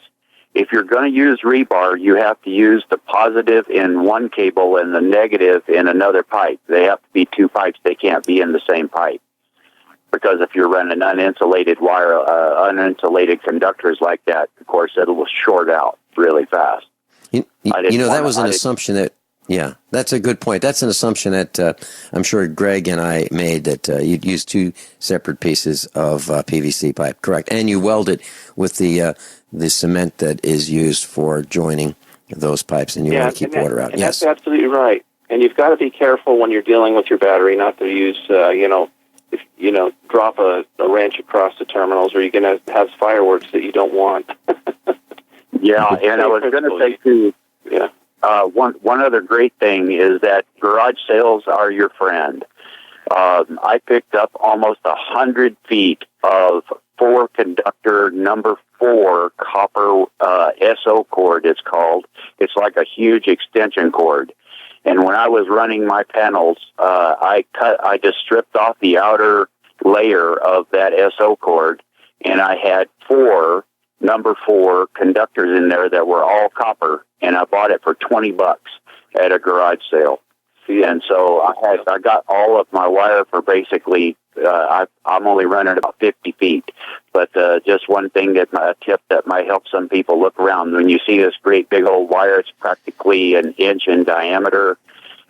If you're going to use rebar, you have to use the positive in one cable and the negative in another pipe. They have to be two pipes. They can't be in the same pipe. Because if you're running uninsulated wire, uninsulated conductors like that, of course, it'll short out really fast. That was an assumption that, yeah, that's a good point. That's an assumption that I'm sure Greg and I made, that you'd use two separate pieces of PVC pipe, correct? And you weld it with the cement that is used for joining those pipes, and you want to keep water out. Yes, that's absolutely right. And you've got to be careful when you're dealing with your battery, not to use, drop a wrench across the terminals, or you're going to have fireworks that you don't want. Yeah, and I was going to say too. Yeah. One other great thing is that garage sales are your friend. I picked up almost 100 feet of 4-conductor number 4 copper SO cord, it's called. It's like a huge extension cord. And when I was running my panels, I just stripped off the outer layer of that SO cord, and I had 4 number 4 conductors in there that were all copper, and I bought it for $20 at a garage sale. And so I got all of my wire for basically, I'm only running about 50 feet. But just one thing, a tip that might help some people look around. When you see this great big old wire, it's practically an inch in diameter,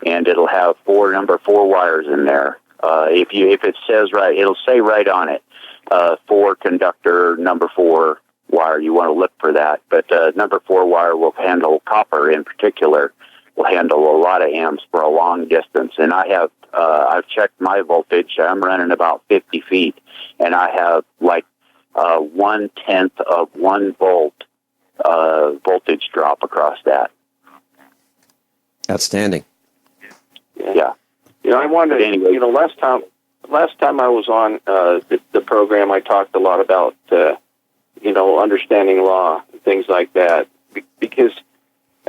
and it'll have 4 number 4 wires in there. If it says right, it'll say right on it, 4-conductor number 4 wire. You want to look for that. But number 4 wire will handle copper in particular, will handle a lot of amps for a long distance. And I have I've checked my voltage. I'm running about 50 feet, and I have like 1/10 of 1 volt voltage drop across that. Outstanding. Yeah. I wanted, anyway. last time I was on the program, I talked a lot about, understanding law and things like that. Because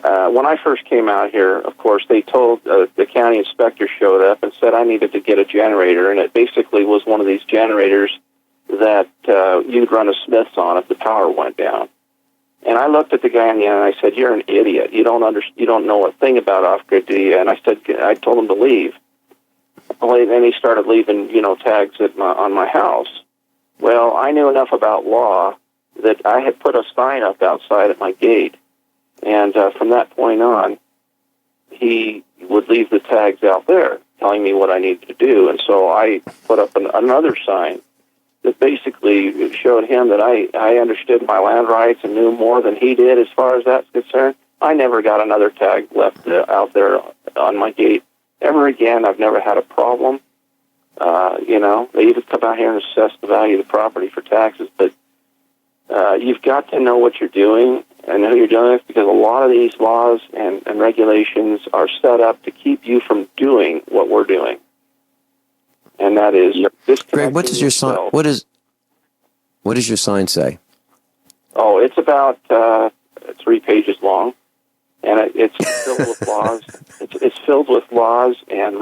when I first came out here, of course, they told the county inspector showed up and said I needed to get a generator, and it basically was one of these generators that you'd run a Smith's on if the power went down. And I looked at the guy in the eye and I said, "You're an idiot. You don't know a thing about off-grid, do you?" And I told him to leave. Well, and he started leaving, tags on my house. Well, I knew enough about law that I had put a sign up outside at my gate. And from that point on, he would leave the tags out there telling me what I needed to do. And so I put up another sign that basically showed him that I understood my land rights and knew more than he did as far as that's concerned. I never got another tag left out there on my gate ever again. I've never had a problem. They even come out here and assess the value of the property for taxes, but you've got to know what you're doing and who you're dealing with, because a lot of these laws and regulations are set up to keep you from doing what we're doing. And that is Greg, what does your sign? What does your sign say? Oh, it's about 3 pages long, and it's filled with laws. It's filled with laws and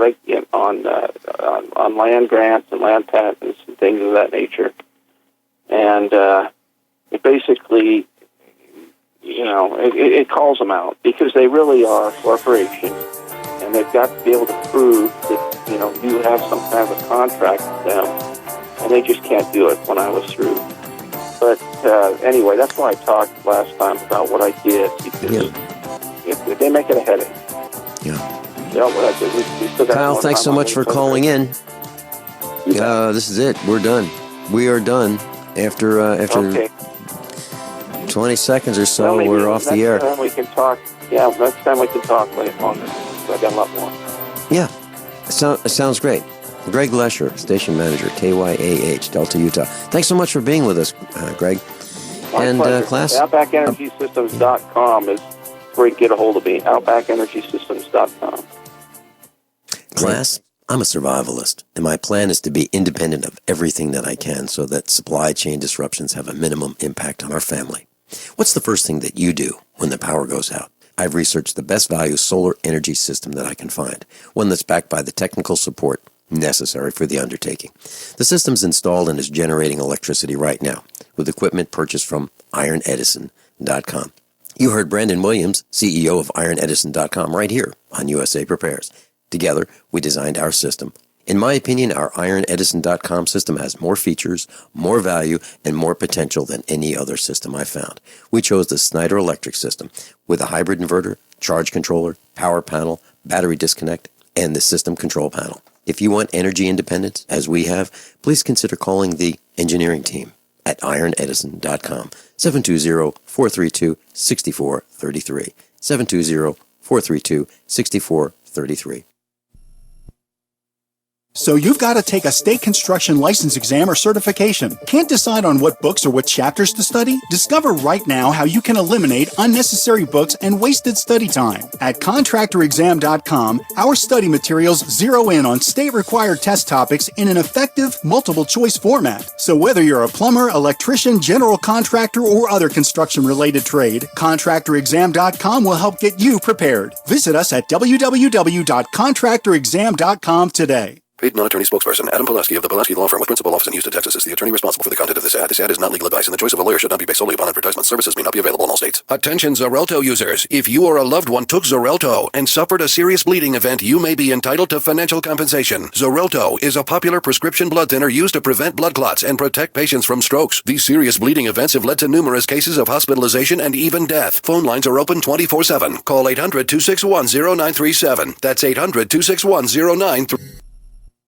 on land grants and land patents and things of that nature. And it basically, it calls them out because they really are a corporation, and they've got to be able to prove that you have some kind of a contract with them, and they just can't do it when I was through. But anyway, that's why I talked last time about what I did, because they make it a headache. Yeah. What I did, we still got Kyle, thanks so much for calling in. This is it. We're done. We are done. After okay. 20 seconds or so, we're off the air. Next time we can talk. Yeah, next time we can talk later on. So I got a lot more. Yeah, sounds great. Greg Lesher, Station Manager, KYAH, Delta, Utah. Thanks so much for being with us, Greg. My pleasure. Class? OutbackEnergySystems.com is where you can get a hold of me. OutbackEnergySystems.com. Class, I'm a survivalist, and my plan is to be independent of everything that I can so that supply chain disruptions have a minimum impact on our family. What's the first thing that you do when the power goes out? I've researched the best value solar energy system that I can find, one that's backed by the technical support necessary for the undertaking. The system's installed and is generating electricity right now with equipment purchased from IronEdison.com. You heard Brandon Williams, CEO of IronEdison.com, right here on USA Prepares. Together, we designed our system. In my opinion, our IronEdison.com system has more features, more value, and more potential than any other system I've found. We chose the Snyder Electric system with a hybrid inverter, charge controller, power panel, battery disconnect, and the system control panel. If you want energy independence, as we have, please consider calling the engineering team at IronEdison.com, 720-432-6433, 720-432-6433. So you've got to take a state construction license exam or certification. Can't decide on what books or what chapters to study? Discover right now how you can eliminate unnecessary books and wasted study time. At contractorexam.com, our study materials zero in on state-required test topics in an effective, multiple-choice format. So whether you're a plumber, electrician, general contractor, or other construction-related trade, contractorexam.com will help get you prepared. Visit us at www.contractorexam.com today. Paid non-attorney spokesperson Adam Pulaski of the Pulaski Law Firm with principal office in Houston, Texas is the attorney responsible for the content of this ad. This ad is not legal advice, and the choice of a lawyer should not be based solely upon advertisement. Services may not be available in all states. Attention Xarelto users. If you or a loved one took Xarelto and suffered a serious bleeding event, you may be entitled to financial compensation. Xarelto is a popular prescription blood thinner used to prevent blood clots and protect patients from strokes. These serious bleeding events have led to numerous cases of hospitalization and even death. Phone lines are open 24/7. Call 800-261-0937. That's 800-261-0937.